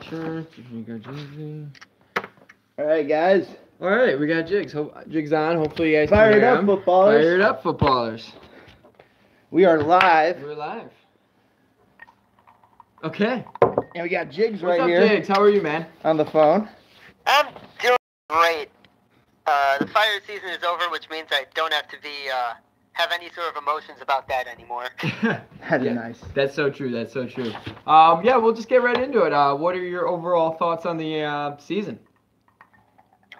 Sure. We got Jiggly. All right, guys. All right, we got Jigs. Jigs on. Hopefully you guys can Fired hear up, him. footballers. Fired up, footballers. We are live. We're live. Okay. And we got Jigs What's right up, here. Jigs? How are you, man? On the phone. I'm doing great. The fire season is over, which means I don't have to have any sort of emotions about that anymore. That's nice. That's so true. That's so true. Yeah, we'll just get right into it. What are your overall thoughts on the season?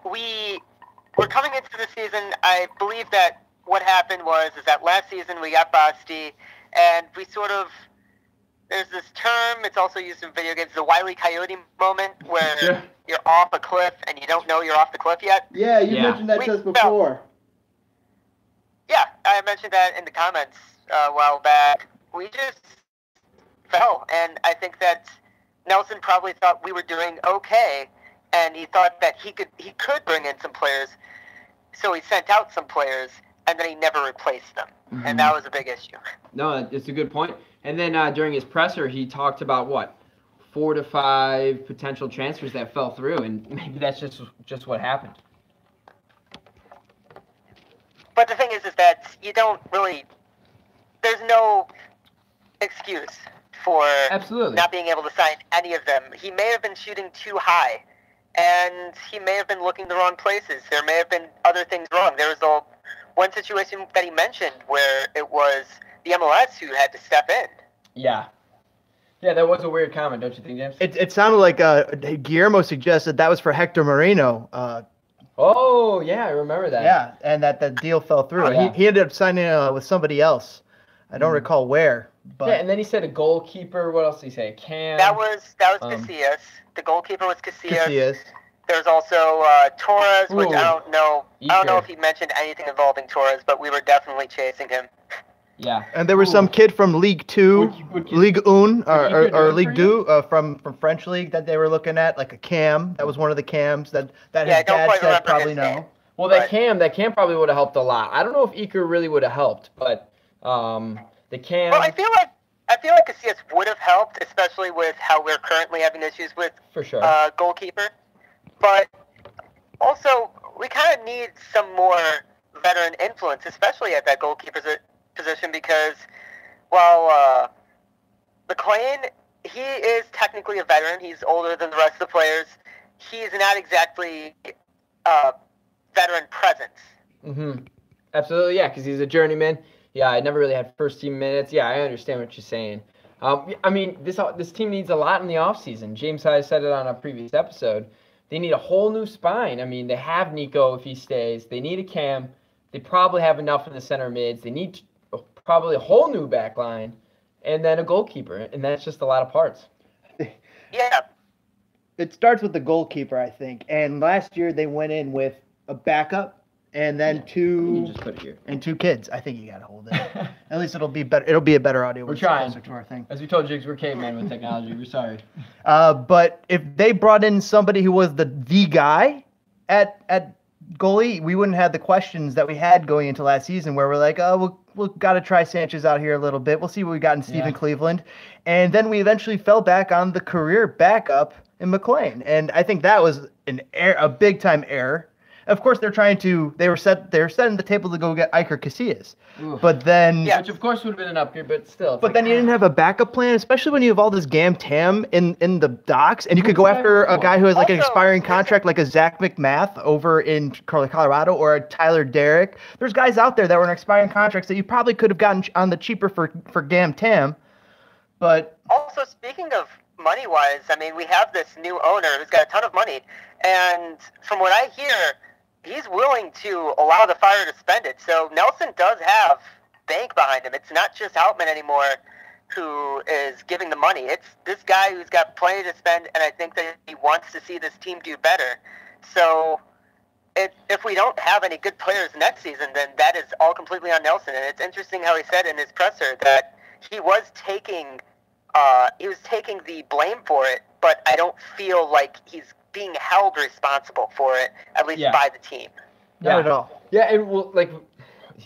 We're coming into the season. I believe that what happened is that last season we got Basti, and we sort of, there's this term, it's also used in video games, the Wile E. Coyote moment, where you're off a cliff and you don't know you're off the cliff yet. Yeah, you mentioned that to us before. Yeah, I mentioned that in the comments a while back. We just fell, and I think that Nelson probably thought we were doing okay, and he thought that he could bring in some players, so he sent out some players, and then he never replaced them, and that was a big issue. No, it's a good point. And then during his presser, he talked about what, 4 to 5 potential transfers that fell through, and maybe that's just what happened. But the thing is that you don't really, there's no excuse for not being able to sign any of them. He may have been shooting too high, and he may have been looking the wrong places. There may have been other things wrong. There was one situation that he mentioned where it was the MLS who had to step in. Yeah. Yeah, that was a weird comment, don't you think, James? It sounded like Guillermo suggested that was for Hector Moreno. Oh, yeah, I remember that. Yeah, and that the deal fell through. Yeah. He ended up signing with somebody else. I don't recall where. But yeah, and then he said a goalkeeper. What else did he say? Cam. That was Casillas. The goalkeeper was Casillas. There's also Torres, which I don't know. I don't know if he mentioned anything involving Torres, but we were definitely chasing him. Yeah. And there was some kid from League 2, League 1, or League 2, from French League that they were looking at, like a Cam. That was one of the Cams that his dad said probably no. Well, that Cam probably would have helped a lot. I don't know if Iker really would have helped, but the Cam. Well, I feel like Casillas would have helped, especially with how we're currently having issues with goalkeeper. But also, we kind of need some more veteran influence, especially at that goalkeeper position, because while McLean, he is technically a veteran, he's older than the rest of the players, he's not exactly veteran presence. Mm-hmm. Absolutely, yeah, because he's a journeyman. Yeah, I never really had first team minutes. Yeah, I understand what you're saying. I mean, this team needs a lot in the offseason. James has said it on a previous episode. They need a whole new spine. I mean, they have Nico if he stays. They need a Cam. They probably have enough in the center mids. They need probably a whole new back line and then a goalkeeper, and that's just a lot of parts. Yeah. It starts with the goalkeeper, I think. And last year they went in with a backup and then You just put it here. and 2 kids. I think you got to hold it. At least it'll be better. It'll be a better audio. We're trying. To our thing. As we told Jigs, we're cavemen with technology. We're sorry. But if they brought in somebody who was the guy at goalie, we wouldn't have the questions that we had going into last season, where we're like, oh, we'll got to try Sanchez out here a little bit. We'll see what we got in Stephen Cleveland, and then we eventually fell back on the career backup in McLean, and I think that was a big time error. Of course, they were setting the table to go get Iker Casillas. But then... Which, of course, would have been an upgrade, but still. But then you didn't have a backup plan, especially when you have all this Tam in the docks, and you could go after a guy who has like an expiring contract, like a Zach McMath over in Colorado, or a Tyler Derrick. There's guys out there that were in expiring contracts that you probably could have gotten on the cheaper for Tam. But... Also, speaking of money-wise, I mean, we have this new owner who's got a ton of money, and from what I hear... he's willing to allow the Fire to spend it. So Nelson does have bank behind him. It's not just Houtman anymore who is giving the money. It's this guy who's got plenty to spend, and I think that he wants to see this team do better. So if we don't have any good players next season, then that is all completely on Nelson. And it's interesting how he said in his presser that he was taking the blame for it, but I don't feel like he's being held responsible for it, at least by the team. Not at all. Yeah, and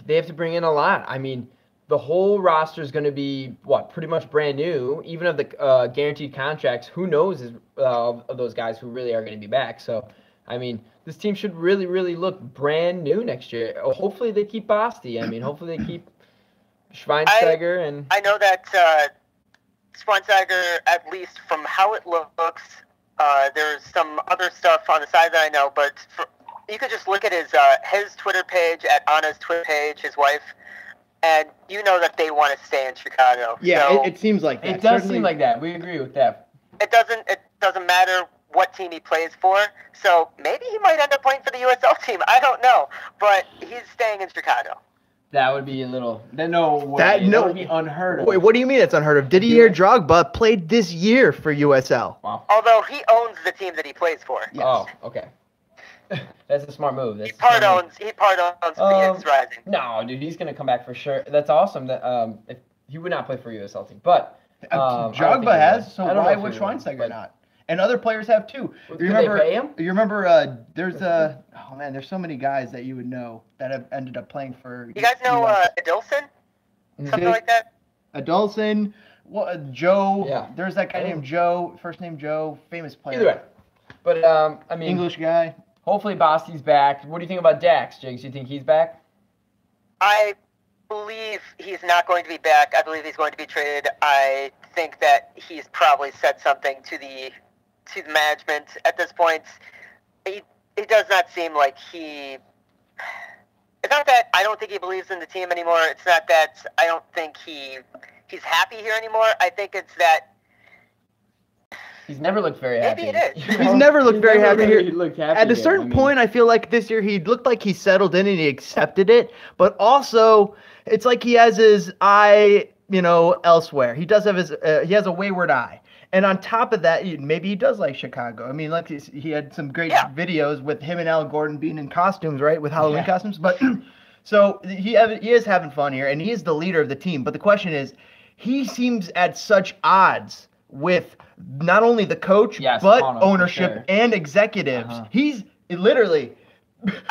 they have to bring in a lot. I mean, the whole roster is going to be pretty much brand new. Even of the guaranteed contracts, who knows of those guys who really are going to be back. So, I mean, this team should really, really look brand new next year. Hopefully they keep Basti. I mean, hopefully they keep Schweinsteiger. I know that Schweinsteiger, at least from how it looks, there's some other stuff on the side that I know, but you could just look at his Twitter page, at Anna's Twitter page, his wife, and you know that they want to stay in Chicago. Yeah, so it seems like that. It does seem like that. We agree with that. It doesn't matter what team he plays for, so maybe he might end up playing for the USL team. I don't know, but he's staying in Chicago. That would be no way. That would be unheard of. Wait, what do you mean it's unheard of? Didier Drogba played this year for USL. Wow. Although he owns the team that he plays for. Yes. Oh, okay. That's a smart move. He part owns Phoenix Rising. No, dude, he's gonna come back for sure. That's awesome. That if he would not play for a USL team, but Drogba has, so why would he Schweinsteiger not? And other players have too. Could they pay him? You remember? There's there's so many guys that you would know that have ended up playing for. You guys know Adilson? Something like that. Adilson, Joe. Yeah. There's that guy named Joe. First name Joe, famous player. Either way, but I mean, English guy. Hopefully Basti's back. What do you think about Dax, Jigs? You think he's back? I believe he's not going to be back. I believe he's going to be traded. I think that he's probably said something to the management at this point. It does not seem like he... It's not that I don't think he believes in the team anymore. It's not that I don't think he's happy here anymore. I think it's that he's never looked very happy. Maybe it is. He's never looked very happy here. Happy At a certain point, I feel like this year he looked like he settled in and he accepted it. But also, it's like he has his eye, elsewhere. He does have he has a wayward eye. And on top of that, maybe he does like Chicago. I mean, he had some great videos with him and Al Gordon being in costumes, right, with Halloween costumes. But so he is having fun here, and he is the leader of the team. But the question is, he seems at such odds with not only the coach, but ownership and executives. He's literally...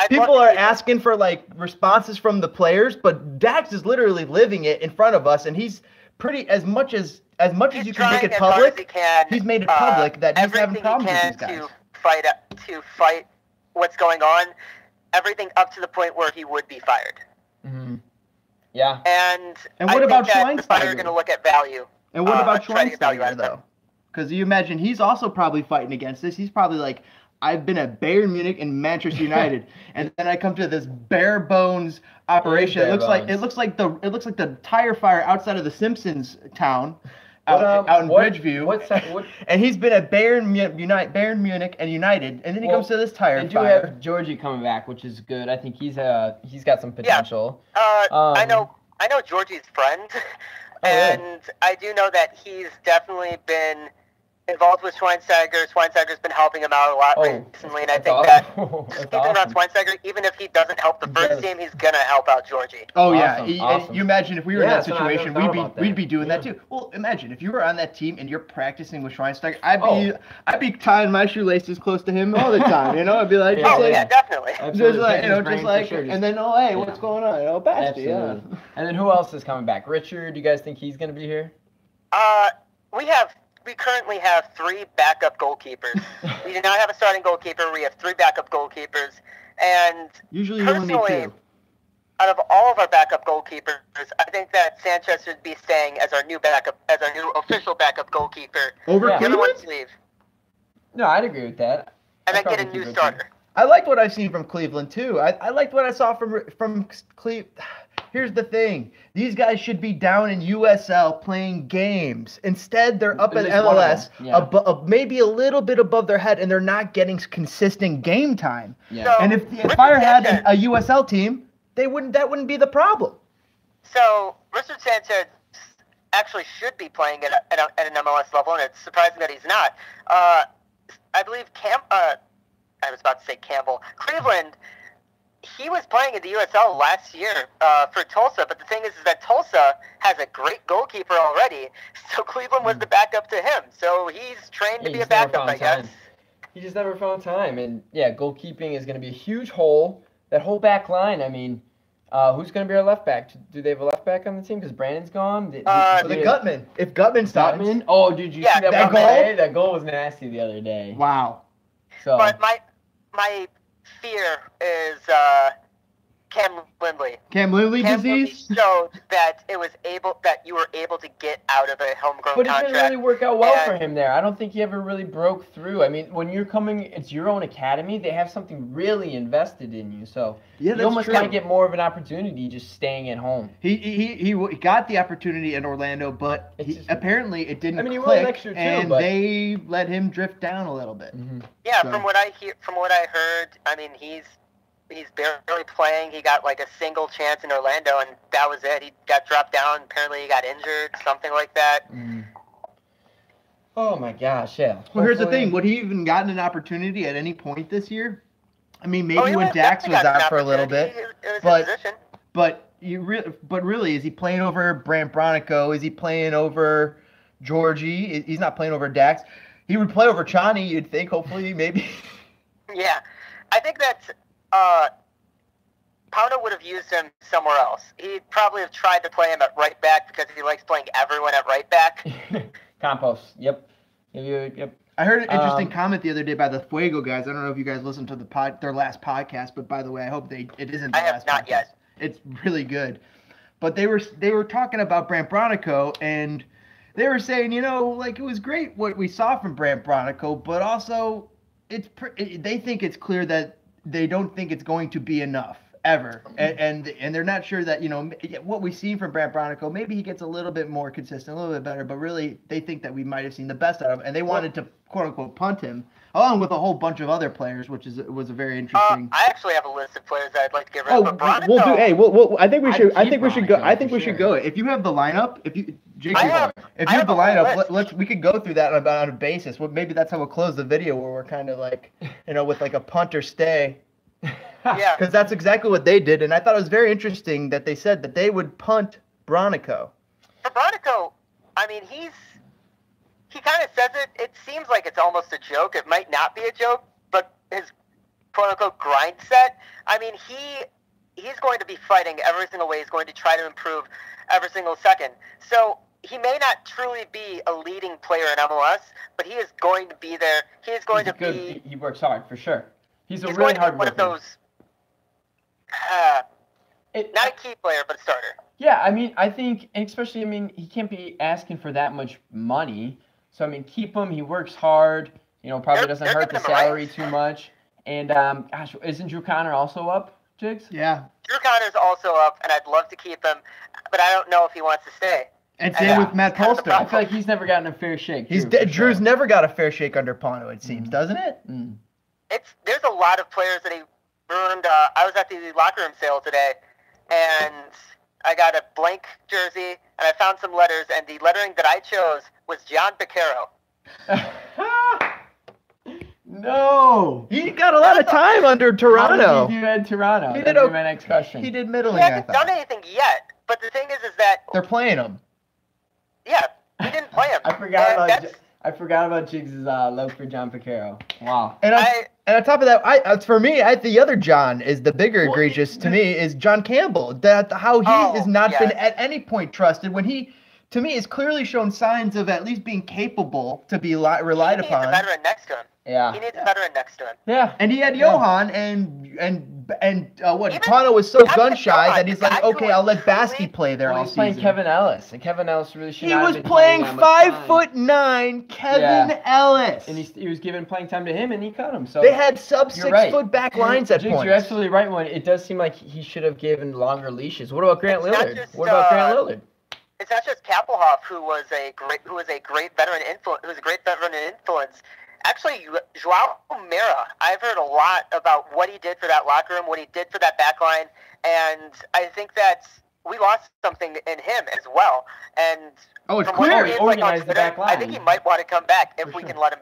People are asking for responses from the players, but Dax is literally living it in front of us, and he's pretty as much as you can make it public. He's made it public that he's having problems with these guys. To fight what's going on, everything up to the point where he would be fired. Mm-hmm. Yeah. And what about Schweinsteiger? They're going to look at value. And what about Schweinsteiger though? Because you imagine he's also probably fighting against this. He's probably like, I've been at Bayern Munich and Manchester United, and then I come to this bare bones operation. It looks like the tire fire outside of the Simpsons town, out in Bridgeview. And he's been at Bayern Munich and United, and then he comes to this tire fire. They do have Georgie coming back, which is good. I think he's got some potential. Yeah. I know Georgie's friend, and I do know that he's definitely been involved with Schweinsteiger. Schweinsteiger's been helping him out a lot recently, and I think that just keeping around Schweinsteiger, even if he doesn't help the first team, he's gonna help out Georgie. Oh yeah, and you imagine if we were in that situation, we'd be doing that too. Well, imagine if you were on that team and you're practicing with Schweinsteiger. I'd be tying my shoelaces close to him all the time. I'd be like, definitely. And then hey, what's going on? Basti, yeah. And then who else is coming back? Richard, do you guys think he's gonna be here? We currently have 3 backup goalkeepers. We do not have a starting goalkeeper. We have 3 backup goalkeepers. And usually you only need 2. Out of all of our backup goalkeepers, I think that Sanchez should be staying as our new official backup goalkeeper. Over the other ones leave. No, I'd agree with that. And then get a new starter. I liked what I've seen from Cleveland too. I liked what I saw from Cleveland. Here's the thing. These guys should be down in USL playing games. Instead, they're up at MLS, maybe a little bit above their head, and they're not getting consistent game time. Yeah. So, and if Fire had a USL team, that wouldn't be the problem. So, Richard Sanchez actually should be playing at an MLS level, and it's surprising that he's not. I believe I was about to say Campbell. Cleveland... He was playing in the USL last year for Tulsa, but the thing is that Tulsa has a great goalkeeper already, so Cleveland was the backup to him. So he's trained to be a backup, I guess. He just never found time, and goalkeeping is going to be a huge hole. That whole back line, I mean, Who's going to be our left back? Do they have a left back on the team? Because Brandon's gone. For the Gutman. If Gutman starts. Gutman? Oh, did you see that that one goal? play? That goal was nasty the other day. Wow. So. But my fear is Cam Lindley. Cam Lindley Cam disease? Lindley showed that you were able to get out of a homegrown But it contract. didn't really work out well for and- him there. I don't think he ever really broke through. I mean, when you're coming, it's your own academy. They have something really invested in you. So Yeah, you that's almost true. got to get more of an opportunity just staying at home. He got the opportunity in Orlando, but apparently it didn't I mean, he was click, next year too, and but- they let him drift down a little bit. Mm-hmm. Yeah, So- from what I heard, I mean, he's barely playing. He got like a single chance in Orlando, and that was it. He got dropped down. Apparently, he got injured, something like that. Mm. Oh my gosh, yeah. Well, here's the Hopefully- thing: would he even gotten an opportunity at any point this year? I mean, maybe he when Dax definitely was got an out for a little opportunity. bit, It was but- his position. but really, is he playing over Brant Bronico? Is he playing over Georgie? He's not playing over Dax. He would play over Chani, you'd think. Hopefully, maybe. Yeah, I think that Pauno would have used him somewhere else. He'd probably have tried to play him at right back because he likes playing everyone at right back. Compost. Yep. Yep. I heard an interesting comment the other day by the Fuego guys. I don't know if you guys listened to their last podcast, but by the way, I hope it isn't the I have last not podcast. yet. It's really good. But they were talking about Brant Bronico, and they were saying, like, it was great what we saw from Brant Bronico, but also they think it's clear that they don't think it's going to be enough ever, and they're not sure that what we've seen from Brant Bronico, maybe he gets a little bit more consistent, a little bit better, but really they think that we might have seen the best out of him, and they wanted to quote unquote punt him along with a whole bunch of other players, which was a very interesting. I actually have a list of players that I'd like to get rid Oh, of. But we'll do. Bronico- Hey, I think we should. I think we should go. Bronico I think for we should sure. go. If you have the lineup, if you I have the a whole lineup, list. we could go through that on a basis. Well, maybe that's how we'll close the video, where we're kind of like, with like a punt or stay. Yeah. Because that's exactly what they did, and I thought it was very interesting that they said that they would punt Bronico. For Bronico, I mean, he kind of says it. It seems like it's almost a joke. It might not be a joke, but his quote-unquote grind set, I mean, he's going to be fighting every single way. He's going to try to improve every single second. So he may not truly be a leading player in MLS, but he is going to be there. He is going to be... He works hard, for sure. He's He's really going to be hard one of worker. those... not a key player, but a starter. Yeah, I mean, I think, and especially, I mean, he can't be asking for that much money. So, I mean, keep him. He works hard. Probably doesn't they're hurt the giving him a salary raise. too much. And, gosh, isn't Drew Connor also up, Jigs? Yeah, Drew Connor's also up, and I'd love to keep him, but I don't know if he wants to stay. and same Yeah. with Matt Kind of the Polster. I feel like he's never gotten a fair shake. He's too, for Drew's sure. never got a fair shake under Pono, it seems, doesn't it? Mm. There's a lot of players that he ruined. I was at the locker room sale today, and I got a blank jersey, and I found some letters, and the lettering that I chose was John Picaro. No. He got a lot of time under Toronto. How did he do at Toronto? He That'd did be my next question. He did He middling, I hasn't thought. done anything yet, but the thing is that, They're playing him. yeah, he didn't play him. I forgot And about that's- Jigs' love for John Picaro. Wow. And on top of that, for me, the other John is the bigger egregious to me is John Campbell. That how he has not been at any point trusted when he, to me, has clearly shown signs of at least being capable to be relied he needs a upon. veteran next to him. Yeah. He needs a veteran next to him. Yeah. And he had Yeah. Johan and what Even- Pono was so not gun even shy Johan, that he's the like, guy who okay, I'll was let Baskey truly- play there Well, all he's playing season. Kevin Ellis, and Kevin Ellis really should He not was have been playing that much time. 5'9" Kevin Ellis. And he was given playing time to him, and he cut him. So They had sub You're right. 6 foot back lines at Jigs, points. you're absolutely right. When it does seem like he should have given longer leashes. What about Grant It's not Lillard? just, What about Grant Lillard? It's not just Kappelhoff who was a great veteran influence. Actually, Joao Mera, I've heard a lot about what he did for that locker room, what he did for that back line, and I think that we lost something in him as well. And Oh, it's from what clear. it is, He like on organized the Twitter, back line. I think he might want to come back if For we sure. can let him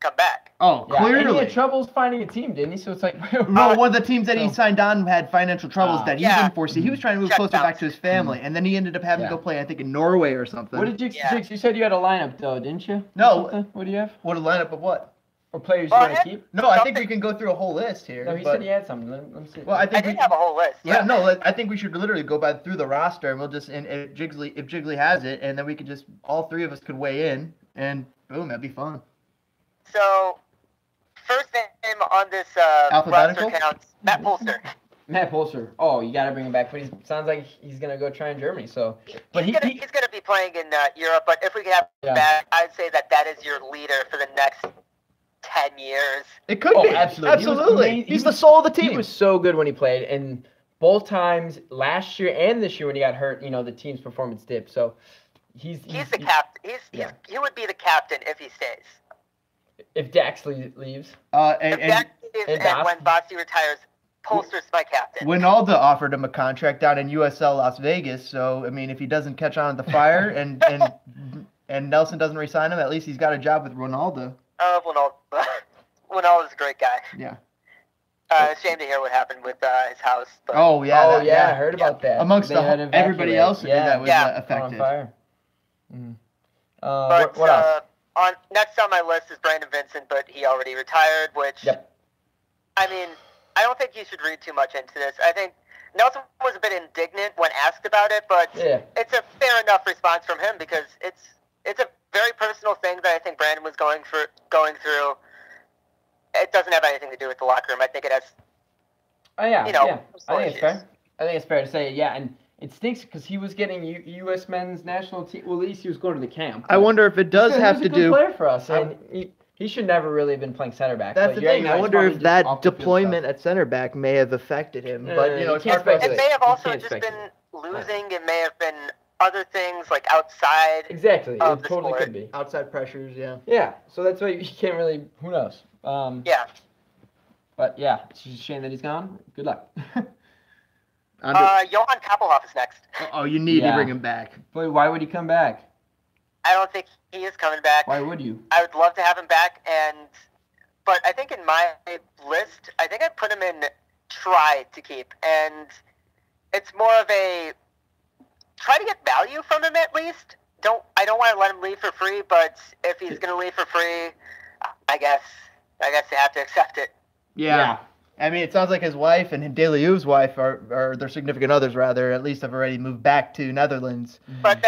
come back. Oh, Yeah, and he clearly. had troubles finding a team, didn't he? So it's like, Well, one of the teams that he So- signed on had financial troubles that he Yeah. didn't foresee. He was trying to move closer Checkdowns. back to his family, and then he ended up having to Yeah. go play, I think, in Norway or something. what did Jigs? Yeah. Jigs, you said you had a lineup though, didn't you? Or No. something? What do you have? What a lineup of what? Or players Well, you want to keep? No, I think we can go through a whole list here. No, he but, said he had some. Let me see. Well, I I think did have a whole list. Yeah, Yeah. no, I think we should literally go through the roster, and we'll just and if Jiggly has it, and then we could just all three of us could weigh in, and boom, that'd be fun. So, first name on this Alphabetical? roster counts, Matt Polster. Matt Polster. Oh, you got to bring him back. But he sounds like he's going to go try in Germany. So, but He's gonna be playing in Europe, but if we could have him back, I'd say that is your leader for the next 10 years. It could be. Absolutely. He's the soul of the team. He was so good when he played, and both times last year and this year when he got hurt, the team's performance dipped. So he's the captain. He would be the captain if he stays. If Dax leaves. If Dax leaves and when Basti retires, Polster's my captain. Winalda offered him a contract down in USL Las Vegas, so I mean, if he doesn't catch on at the fire and Nelson doesn't resign him, at least he's got a job with Ronaldo. Winalda's a great guy. Yeah. Shame to hear what happened with his house. But... I heard about that. Amongst everybody else that was affected. On fire. But what else? Next on my list is Brandon Vincent, but he already retired, which, I mean, I don't think you should read too much into this. I think Nelson was a bit indignant when asked about it, but it's a fair enough response from him because it's a very personal thing that I think Brandon was going through. It doesn't have anything to do with the locker room. I think it has. I think it's fair. I think it's fair to say, and it stinks because he was getting U.S. men's national team. Well, at least he was going to the camp. I wonder if it does have to do. He's a good player for us, and he should never really have been playing center back. That's the thing. I wonder if that deployment at center back may have affected him. But it's hard to It may have also just been losing. It may have been other things like outside. Exactly. It totally sport. could be outside pressures. Yeah. Yeah. So that's why you can't really. Who knows? But it's just a shame that he's gone. Good luck. Johan Kappelhoff is next. Oh, you need to bring him back. But why would he come back? I don't think he is coming back. Why would you? I would love to have him back, but I think in my list, I think I put him in try to keep, and it's more of a try to get value from him at least. I don't want to let him leave for free, but if he's going to leave for free, I guess you have to accept it. Yeah. I mean, it sounds like his wife and DeLieu's wife or their significant others, rather, at least have already moved back to Netherlands. But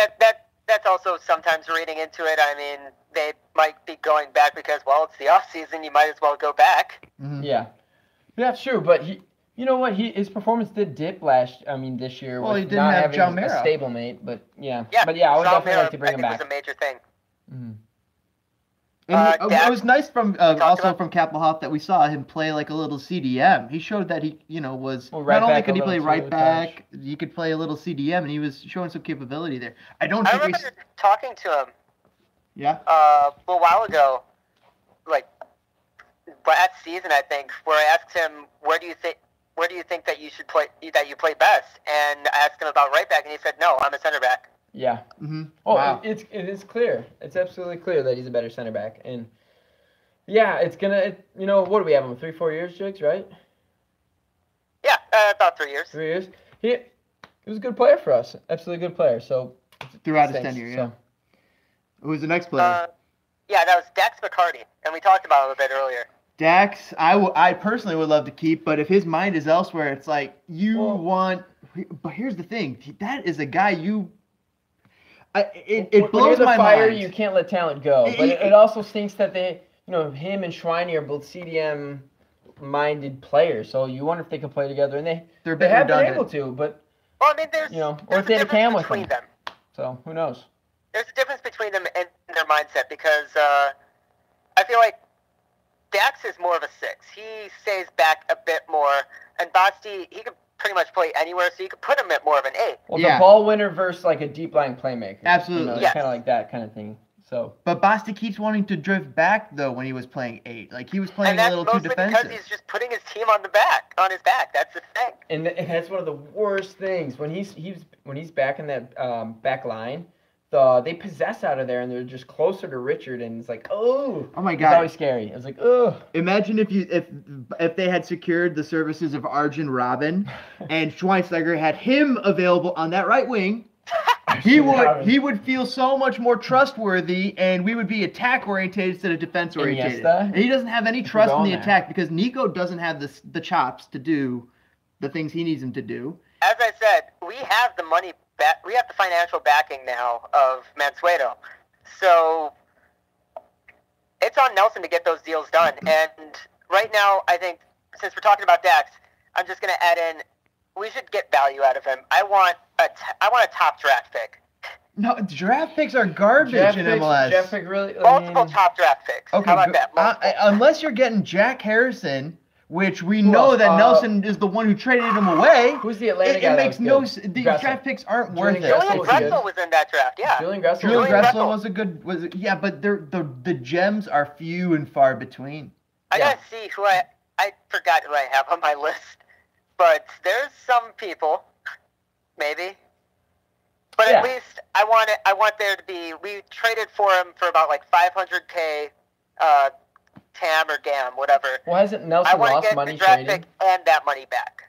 that's also sometimes reading into it. I mean, they might be going back because, well, it's the off season. You might as well go back. Mm-hmm. Yeah, that's true. But you know what? His performance did dip this year. Well, he didn't not have having John a Mara. stable mate. But I would John definitely Mara, like to bring him back. was a major thing. Mm-hmm. And it was nice from Kappelhoff that we saw him play like a little CDM. He showed that he, was not only could he play right back, he could play a little CDM, and he was showing some capability there. I remember talking to him. Yeah. A little while ago, like last season, I think, where I asked him, where do you think that you should play, that you play best? And I asked him about right back, and he said, no, I'm a center back. Yeah. Mm-hmm. Oh, wow. It is clear. It's absolutely clear that he's a better center back, and it's gonna. What do we have him? 3-4 years, Jigs, right? Yeah, about 3 years. 3 years. He was a good player for us. Absolutely good player. So throughout his tenure, yeah. Who's the next player? That was Dax McCarty, and we talked about it a bit earlier. Dax, I personally would love to keep, but if his mind is elsewhere, it's like want. But here's the thing: that is a guy it blows my mind. You can't let talent go. But it also stinks that him and Schweini are both CDM-minded players. So you wonder if they can play together, and they have been able to. But I mean, there's or if they had a cam with them. So who knows? There's a difference between them and their mindset because I feel like Dax is more of a 6. He stays back a bit more, and Basti, he could pretty much play anywhere, so you could put him at more of an 8. Well, the ball winner versus like a deep line playmaker. Absolutely. It's kind of like that kind of thing. So. But Basti keeps wanting to drift back though when he was playing 8. Like he was playing a little too defensive. And that's mostly because he's just putting his team on his back. That's the thing. And that's one of the worst things when he's back in that back line. They possess out of there and they're just closer to Richard, and it's like, oh my god, it's always scary. It's like, oh. Imagine if they had secured the services of Arjen Robben and Schweinsteiger had him available on that right wing. he would feel so much more trustworthy, and we would be attack oriented instead of defense oriented. And he doesn't have any trust in the attack because Nico doesn't have the chops to do the things he needs him to do. As I said, we have the money back. We have the financial backing now of Mansueto, so it's on Nelson to get those deals done. And right now, I think since we're talking about Dax, I'm just going to add in. We should get value out of him. I want a top draft pick. No, draft picks are garbage in MLS. Draft pick really, multiple top draft picks. Okay, how about that? Unless you're getting Jack Harrison, which we know that Nelson is the one who traded him away. Who's the Atlanta guy? It makes no. The draft picks aren't worth it. Julian Gressel was in that draft. Yeah. Julian Gressel was a good. But the gems are few and far between. I gotta see who I forgot who I have on my list. But there's some people, maybe. But at least I want there to be. We traded for him for about like $500K, TAM or GAM, whatever. Well, hasn't Nelson lost money trading? I want to get the draft pick and that money back.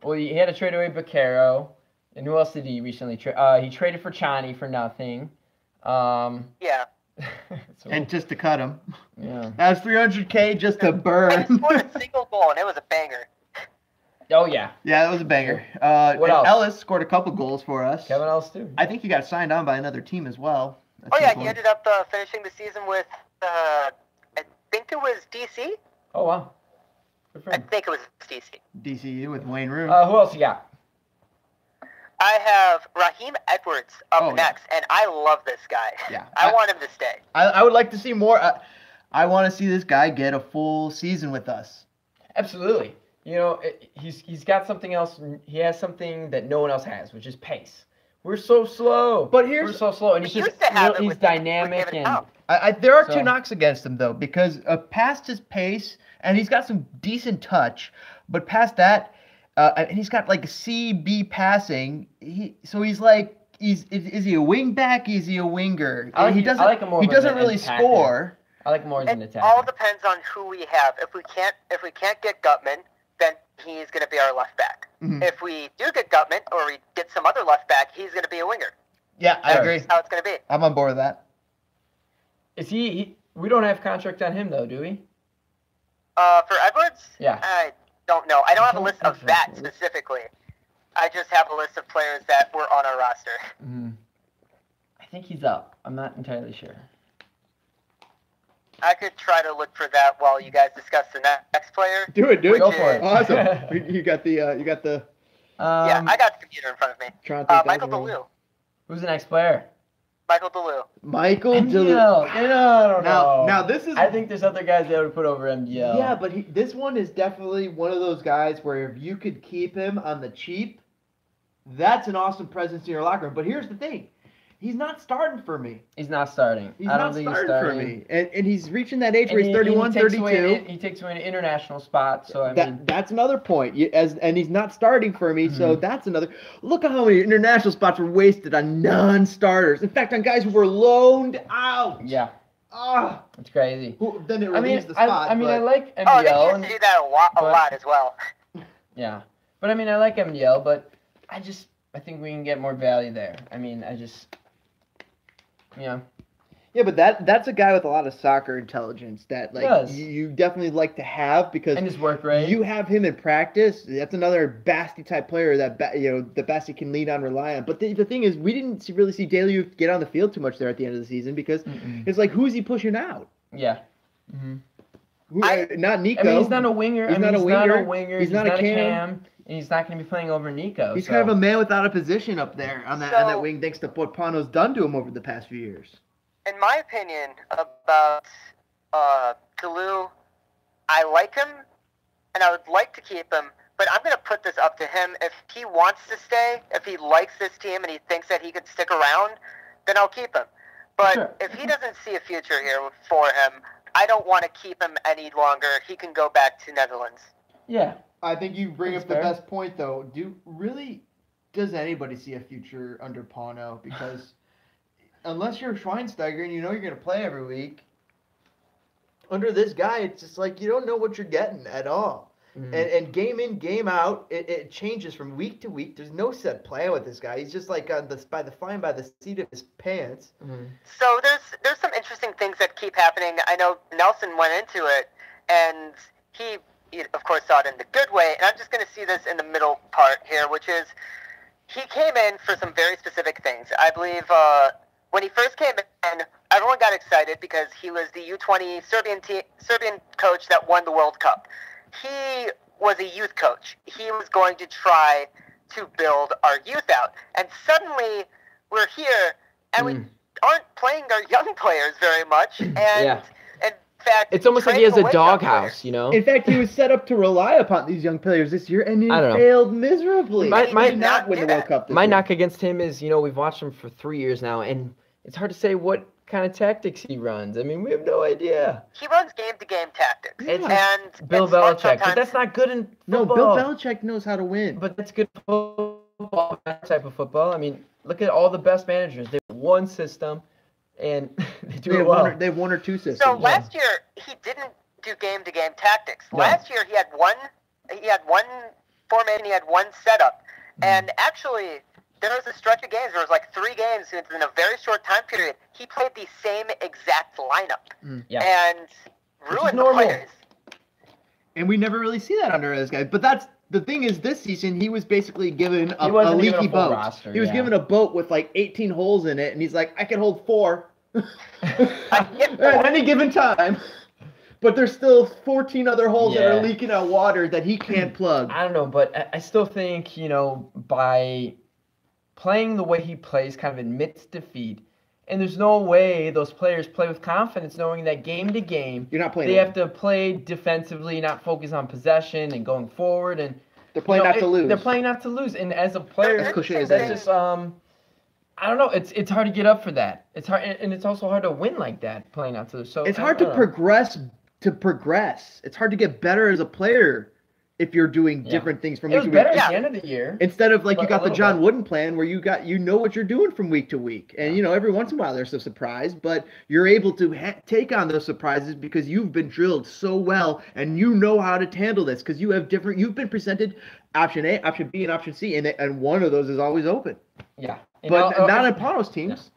Well, he had to trade away Baquero, and who else did he recently trade? He traded for Chani for nothing. Yeah. And just to cut him. Yeah. That was $300K just to burn. And he scored a single goal, and it was a banger. Oh, yeah. Yeah, it was a banger. What else? Ellis scored a couple goals for us. Kevin Ellis, too. I think he got signed on by another team as well. He ended up finishing the season with, I think it was DC? Oh, wow. I think it was DC. DCU with Wayne Rooney. Who else you got? I have Raheem Edwards up next, and I love this guy. Yeah, I want him to stay. I would like to see more. I want to see this guy get a full season with us. Absolutely. You know, he's got something else. He has something that no one else has, which is pace. We're so slow. We're so slow, and he's dynamic and. There are two knocks against him though, because past his pace, and he's got some decent touch, but past that. And he's got like CB passing. He's like, is he a wing back? Is he a winger? He doesn't really score. I like him more as an attacker. It all depends on who we have. If we can't get Gutman, then he's going to be our left back. Mm-hmm. If we do get Gutman or we get some other left back, he's going to be a winger. Yeah, I agree. That's how it's going to be. I'm on board with that. Is he? We don't have contract on him though, do we? For Edwards? Yeah. I don't know. I don't have a list of that specifically. I just have a list of players that were on our roster. Mm-hmm. I think he's up. I'm not entirely sure. I could try to look for that while you guys discuss the next player. Do it. Go for it. Awesome. you got the. Yeah, I got the computer in front of me. Michael DeLue. Who's the next player? Michael DeLue. Michael DeLue. I don't know. Now this is. I think there's other guys that would put over MDL. Yeah, but this one is definitely one of those guys where if you could keep him on the cheap, that's an awesome presence in your locker room. But here's the thing. He's not starting for me. He's not starting. I don't think he's starting for me. And he's reaching that age where he's 31, 32. He takes away an international spot. So that's another point. And he's not starting for me. Mm-hmm. So that's another. Look at how many international spots were wasted on non-starters. In fact, on guys who were loaned out. Yeah. It's crazy. Then it relieves the spot. I like MDL. Oh, they used to do that a lot as well. Yeah. But I like MDL, but I think we can get more value there. Yeah. Yeah, but that's a guy with a lot of soccer intelligence that you definitely like to have because and his work rate. You have him in practice. That's another Basti type player that the Basti can lean on, rely on. But the thing is, we didn't really see Daly get on the field too much there at the end of the season because it's like who's he pushing out? Yeah. Mm-hmm. Not Nico. He's not a winger. He's not a winger. He's not a cam. And he's not going to be playing over Nico. He's kind of a man without a position up there on that wing, thanks to what Pano's done to him over the past few years. In my opinion about DeLue, I like him, and I would like to keep him, but I'm going to put this up to him. If he wants to stay, if he likes this team and he thinks that he could stick around, then I'll keep him. But if he doesn't see a future here for him, I don't want to keep him any longer. He can go back to Netherlands. Yeah. I think you bring up the best point, though. Does anybody see a future under Pano? Because unless you're Schweinsteiger and you know you're going to play every week, under this guy, it's just like you don't know what you're getting at all. And game in, game out, it changes from week to week. There's no set plan with this guy. He's just like flying by the seat of his pants. So there's some interesting things that keep happening. I know Nelson went into it, and he of course saw it in the good way, and I'm just going to see this in the middle part here, which is he came in for some very specific things. I believe when he first came in, everyone got excited because he was the U20 Serbian coach that won the World Cup. He was a youth coach. He was going to try to build our youth out. And suddenly we're here and we aren't playing our young players very much. And in fact, it's almost like he has a doghouse, you know? In fact, he was set up to rely upon these young players this year, and he failed miserably. My did not win the World Cup this My year. knock against him is, we've watched him for 3 years now, and it's hard to say what kind of tactics he runs. I mean, we have no idea. He runs game-to-game tactics. And Bill Belichick, but that's not good in football. No, Bill Belichick knows how to win. But that's good football, that type of football. I mean, look at all the best managers. They have one system, and they do it well. They have one or two systems. So last year, he didn't do game-to-game tactics. No. Last year, he had one formation, he had one setup. And actually, there was a stretch of games where it was like 3 games in a very short time period. He played the same exact lineup and ruined the players. And we never really see that under this guy. But that's the thing is, this season he was basically given a leaky boat. Roster, he was given a boat with like 18 holes in it, and he's like, I can hold 4 at any given time. But there's still 14 other holes that are leaking out water that he can't plug. I don't know, but I still think, by playing the way he plays kind of admits defeat. And there's no way those players play with confidence knowing that game to game, you're not playing. They have to play defensively, not focus on possession and going forward. And they're playing not to lose. They're playing not to lose. And as a player, that's just I don't know. It's hard to get up for that. It's hard, and it's also hard to win like that playing not to lose. So it's hard to progress. It's hard to get better as a player if you're doing different things from week to week. It was better at the end of the year. Instead of you got the John Wooden plan where you know what you're doing from week to week. And, every once in a while there's a surprise, but you're able to take on those surprises because you've been drilled so well and you know how to handle this because you've been presented option A, option B, and option C, and one of those is always open. Yeah. But not on Pano's teams.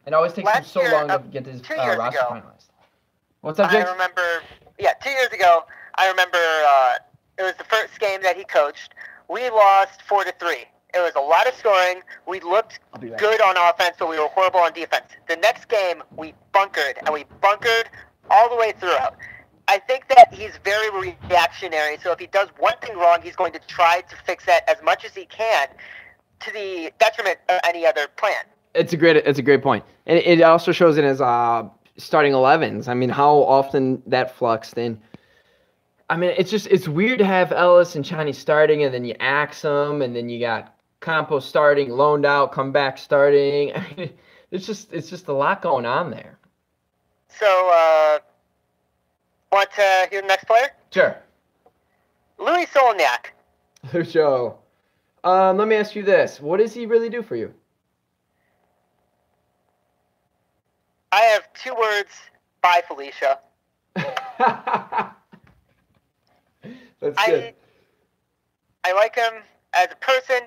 Yeah. It always takes him so long to get his roster finalized. What's up, Jake? I remember, 2 years ago, it was the first game that he coached. We lost 4-3. It was a lot of scoring. We looked good on offense, but we were horrible on defense. The next game, we bunkered, and we bunkered all the way throughout. I think that he's very reactionary, so if he does one thing wrong, he's going to try to fix that as much as he can to the detriment of any other plan. It's a great point. And it also shows in his starting 11s. I mean, how often that fluxed in. I mean, it's weird to have Ellis and Chani starting, and then you axe them, and then you got Campos starting, loaned out, come back starting. I mean, it's just a lot going on there. So, want to hear the next player? Sure. Louis Solniak. Lucho. Let me ask you this: what does he really do for you? I have 2 words. Bye, Felicia. That's good. I like him as a person.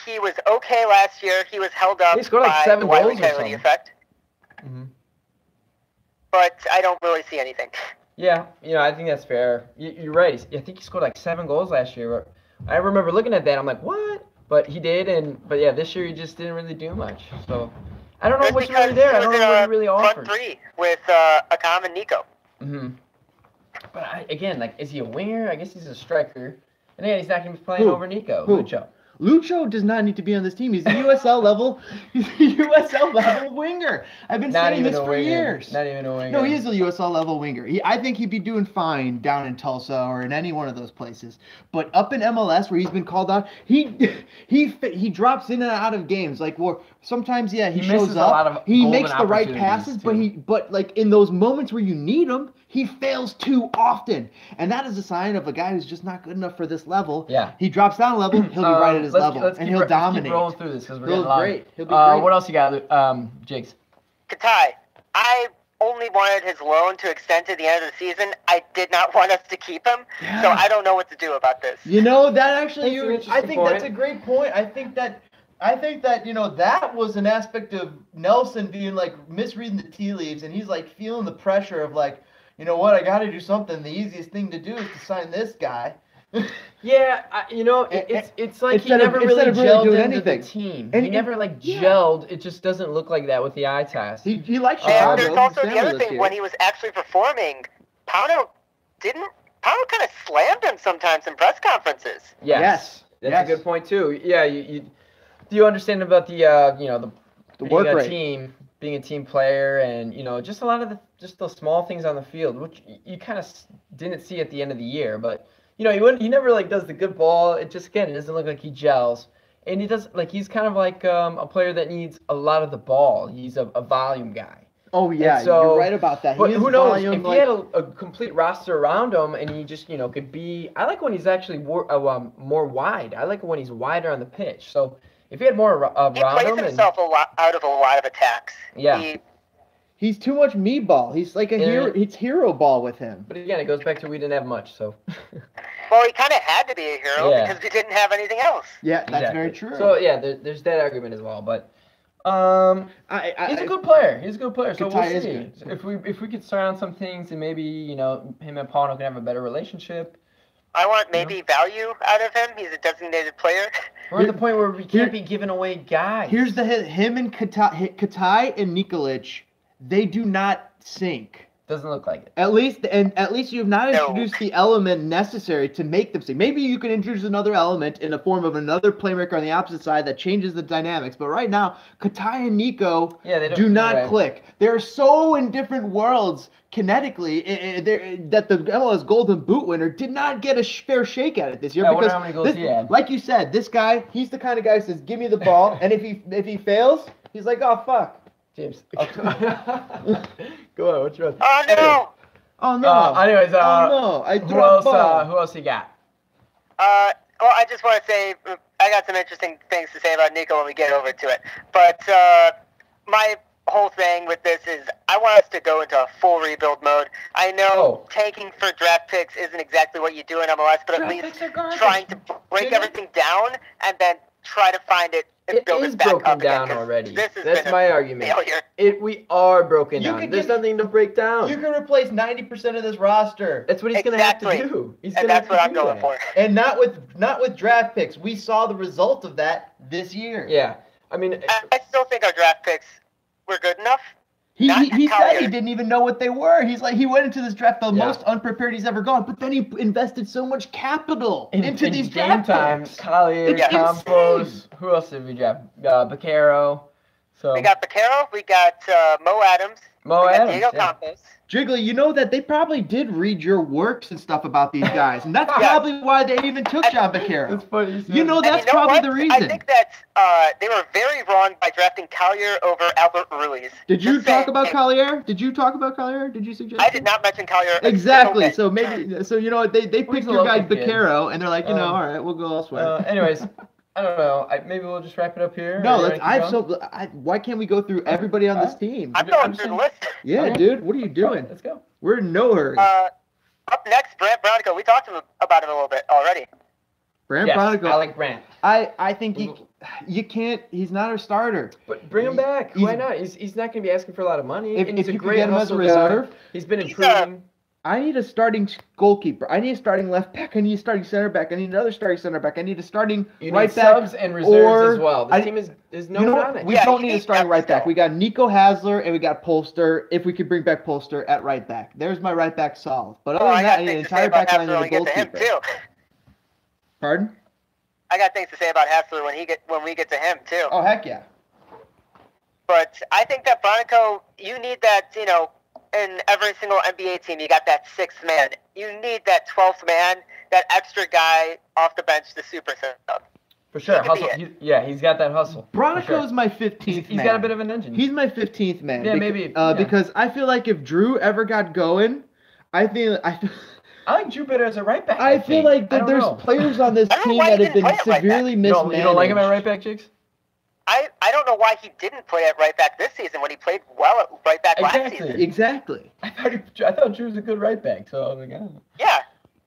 He was okay last year. He was held up he scored like by 7 the goals Wiley Coyote effect. Mm-hmm. But I don't really see anything. Yeah, I think that's fair. You're right. I think he scored like 7 goals last year. I remember looking at that. I'm like, what? But he did, but this year he just didn't really do much. So I don't know what's really there. I don't know what he really offers. Front 3 with Akam and Nico. Mm-hmm. But again, is he a winger? I guess he's a striker. And again, he's not going to be playing over Nico. Lucho. Lucho does not need to be on this team. He's a USL level. He's a USL level winger. I've been saying this for years. Not even a winger. No, he is a USL level winger. I think he'd be doing fine down in Tulsa or in any one of those places. But up in MLS where he's been called out, he drops in and out of games. Sometimes he shows up. He makes the right passes, but in those moments where you need him, he fails too often. And that is a sign of a guy who's just not good enough for this level. Yeah. He drops down a level, he'll be right at his level, and he'll dominate. Keep rolling through this because we're getting long. Great. He'll be great. What else you got, Jigs? Katai. I only wanted his loan to extend to the end of the season. I did not want us to keep him, so I don't know what to do about this. That actually, That's an interesting I think point. that's a great point. I think that that was an aspect of Nelson being like misreading the tea leaves, and he's like feeling the pressure of like, you know what, I got to do something. The easiest thing to do is to sign this guy. Yeah, it's like he Instead of- never really instead of really gelled doing into anything. the team. And he never like yeah. gelled. It just doesn't look like that with the eye test. He likes And Chicago. there's also the Stanley other lives thing, here. when he was actually performing, Pauno kind of slammed him sometimes in press conferences. Yes. That's Yes. a good point too. Yeah, do you understand about the The work being a rate. team, being a team player, and just a lot of the small things on the field, which you kind of didn't see at the end of the year, but he never like does the good ball. It doesn't look like he gels, and he's kind of like a player that needs a lot of the ball. He's a volume guy. Oh yeah, And so- you're right about that. But He is who knows volume, if like, he had a complete roster around him, and he just could be. I like when he's actually more wide. I like when he's wider on the pitch. So if he had more around He plays him, himself out of a lot of attacks. Yeah. he's too much me ball. He's like a hero. It's hero ball with him. but again, it goes back to we didn't have much. So Well, he kind of had to be a hero Yeah. because we didn't have anything else. Yeah, that's Exactly. very true. So yeah, there's that argument as well. But he's a good player. He's a good player. So we'll Katai is see good. if we could start on some things, and maybe him and Pauno can have a better relationship. I want maybe value out of him. He's a designated player. We're at the point where we can't be giving away guys. Here's the hit. Him and Katai and Nikolic, they do not sync. Doesn't look like it. At least you have not No. introduced the element necessary to make them sync. Maybe you can introduce another element in the form of another playmaker on the opposite side that changes the dynamics. But right now, Katai and Nico They do not right. click. They're so in different worlds kinetically that the MLS Golden Boot winner did not get a fair shake at it this year. Yeah, I wonder because how many goals he had. like you said, this guy, he's the kind of guy who says, "Give me the ball," and if he fails, he's like, "Oh fuck." James. Go on. What's your? Oh no! Oh no. Anyways, oh no. I who dropped else? ball. Who else you got? Well, I just want to say I got some interesting things to say about Nico when we get over to it. But my whole thing with this is I want us to go into a full rebuild mode. I know tanking for draft picks isn't exactly what you do in MLS, but at least trying to break everything down and then try to find it and It build is it back broken up down again, 'cause already. This has That's been my a argument. failure. We are broken You down. could There's give- nothing to break down. You can replace 90% of this roster, That's what he's gonna have to Exactly. do. He's And gonna that's have what to I'm do going that. for. and not with draft picks. We saw the result of that this year. Yeah, I mean, I still think our draft picks were good enough. He Not said he Collier. didn't even know what they were. He went into this draft the Yeah. most unprepared he's ever gone. But then he invested so much capital into in these game draft time, picks. Collier, It's Campos. insane. Who else did we draft? Baccaro. So We got Baccaro, we got Mo Adams, Mo we got Adams, Diego yeah. Campos. Jiggly, you know that they probably did read your works and stuff about these guys, and that's Yeah. probably why they even took John That's Baccaro. funny. You know And that's you know probably what? the reason. I think that they were very wrong by drafting Collier over Albert Ruiz. Did you Just talk saying, about hey, Collier? Did you talk about Collier? Did you suggest? I did not mention Collier. a Exactly. single So bit. maybe, you know, they picked a your guy local kid. Baccaro, and they're like, all right, we'll go elsewhere. Anyways, I don't know. Maybe we'll just wrap it up here. No, Or let's. you wanna keep going? Why can't we go through everybody on this team? I'm going through the list. Yeah, Okay. dude. What are you doing? Let's go. We're in no hurry. Up next, Brant Bronico. We talked about him a little bit already. Brant Yes, Bronico. I like Brant. I think you can't. He's not our starter. But bring him back. He's- Why not? He's not going to be asking for a lot of money. If- and if he's a you could great get him as a hustle reserve, guy. He's been he's improving. I need a starting goalkeeper. I need a starting left back. I need a starting center back. I need another starting center back. I need a starting You right need back. subs and reserves or- as well. This I- team is no You know on what? it. We Yeah, don't you need a need starting depth right back. still. We got Nico Hasler and we got Polster. If we could bring back Polster at right back, there's my right back solved. But other Oh, than I that, got I need an things to say entire about back line Hassler when and we a get to him goalkeeper. too. Pardon? I got things to say about Hassler when we get to him too. Oh heck yeah! But I think that Bronico, you need that, in every single NBA team, you got that sixth man. You need that 12th man, that extra guy off the bench, the super sub. For sure. He could be Hustle. it. He's got that hustle. For Bronico sure. is my 15th He's man. got a bit of an engine. He's my 15th man. Yeah, maybe, Because I feel like if Drew ever got going, I like Drew better as a right back. I feel like I don't there's know. players on this I don't know team why that he have been didn't play at right back. severely You mismanaged. don't like him at right back, Jigs? I don't know why he didn't play at right back this season when he played well at right back last season. Exactly. I thought Drew was a good right back, so I was like, oh. Yeah.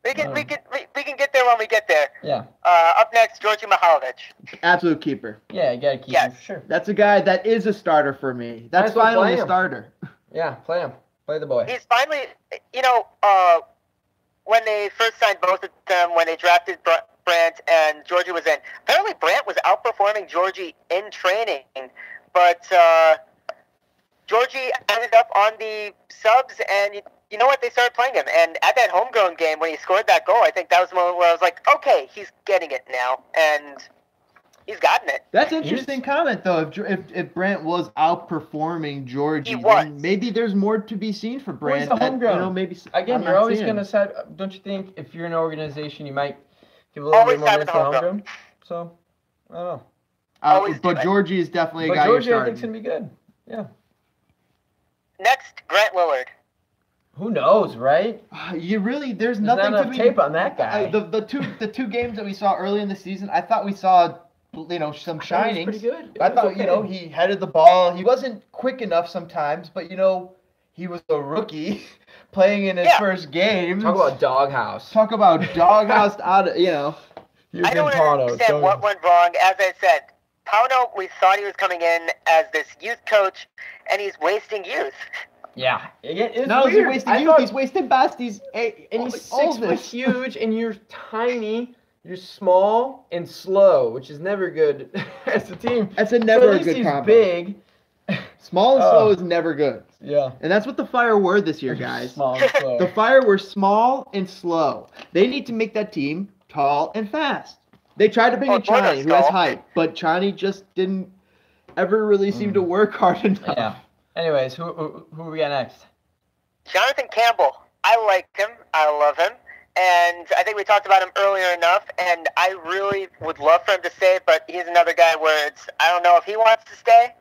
We can get there when we get there. Yeah. Up next, Georgi Mihailovic. Absolute keeper. Yeah, you gotta keep him for sure. That's a guy that is a starter for me. That's finally a starter. Yeah, play him. Play the boy. He's finally, when they first signed both of them, when they drafted Brandt and Georgie was in, apparently Brandt was outperforming Georgie in training, but Georgie ended up on the subs, and you know what? They started playing him. And at that homegrown game, when he scored that goal, I think that was the moment where I was like, okay, he's getting it now. And he's gotten it. That's an interesting comment, though. If Brandt was outperforming Georgie, then maybe there's more to be seen for Brandt. Well, he's a homegrown. Maybe, again, you're always going to say, don't you think, if you're in an organization, you might give a little bit more minutes to homegrown? So, I don't know. But Georgie is definitely a guy you're starting. Georgie, I think, is going to be good. Yeah. Next, Grant Lillard. Who knows, right? There's nothing not enough tape on that guy. The two games that we saw early in the season, I thought we saw, some shinings. Pretty good. I thought, he headed the ball. He wasn't quick enough sometimes, but he was a rookie playing in his first game. Talk about doghouse. Out of, I don't understand what went wrong. As I said, Pauno, we thought he was coming in as this youth coach, and he's wasting youth. Yeah. It's no, weird. He's wasting youth. He's wasting Basti's. And he's 6 foot huge, and you're tiny. You're small and slow, which is never good as a team. That's never a good combo. He's big. Small and slow is never good. Yeah. And that's what the Fire were this year, guys. Small and slow. The Fire were small and slow. They need to make that team tall and fast. They tried to bring in Chani, who has height, but Chani just didn't ever really seem to work hard enough. Yeah. Anyways, who we got next? Jonathan Campbell. I like him. I love him. And I think we talked about him earlier enough, and I really would love for him to stay, but he's another guy where I don't know if he wants to stay.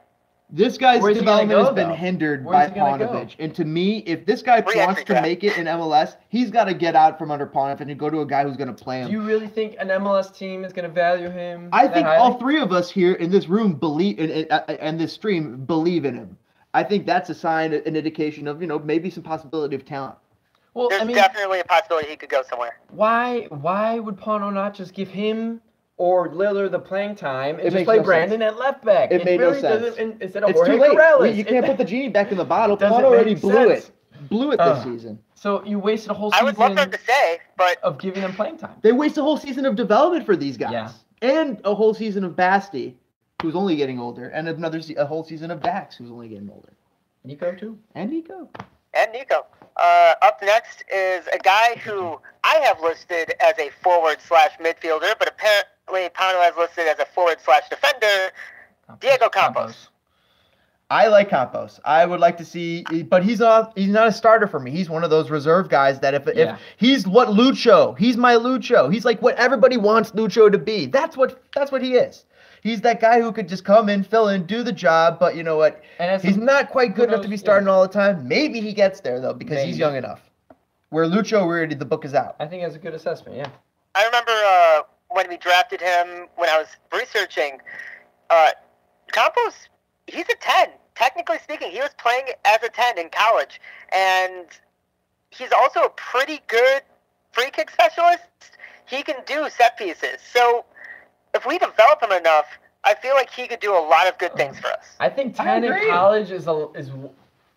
This guy's development has been hindered by Paunovic. And to me, if this guy wants to make it in MLS, he's got to get out from under Paunovic and go to a guy who's going to play him. Do you really think an MLS team is going to value him? I think all three of us here in this room believe, and this stream, believe in him. I think that's a sign, an indication of, maybe some possibility of talent. Well, there's definitely a possibility he could go somewhere. Why would Pauno not just give him or Lillard the playing time and just play Brandon at left back? It made really no sense. Instead of it's too late. You can't put the genie back in the bottle. Pauno already blew it this season. So you wasted a whole season. I would love them to say, but of giving them playing time. They waste a whole season of development for these guys. Yeah. And a whole season of Basti, who's only getting older, and a whole season of Dax, who's only getting older. Nico, too. And Nico. Up next is a guy who I have listed as a forward/midfielder, but apparently Pauno has listed as a forward/defender, Diego Campos. I like Campos. I would like to see, but he's not a starter for me. He's one of those reserve guys that if he's what Lucho, he's my Lucho. He's like what everybody wants Lucho to be. That's what he is. He's that guy who could just come in, fill in, do the job, but you know what? He's not quite good enough to be starting all the time. Maybe he gets there, though, because he's young enough. Where Lucho, already the book is out. I think that's a good assessment, yeah. I remember when we drafted him, when I was researching, Campos, he's a 10. Technically speaking, he was playing as a 10 in college. And he's also a pretty good free kick specialist. He can do set pieces. So if we develop him enough, I feel like he could do a lot of good things for us. I think 10 in college is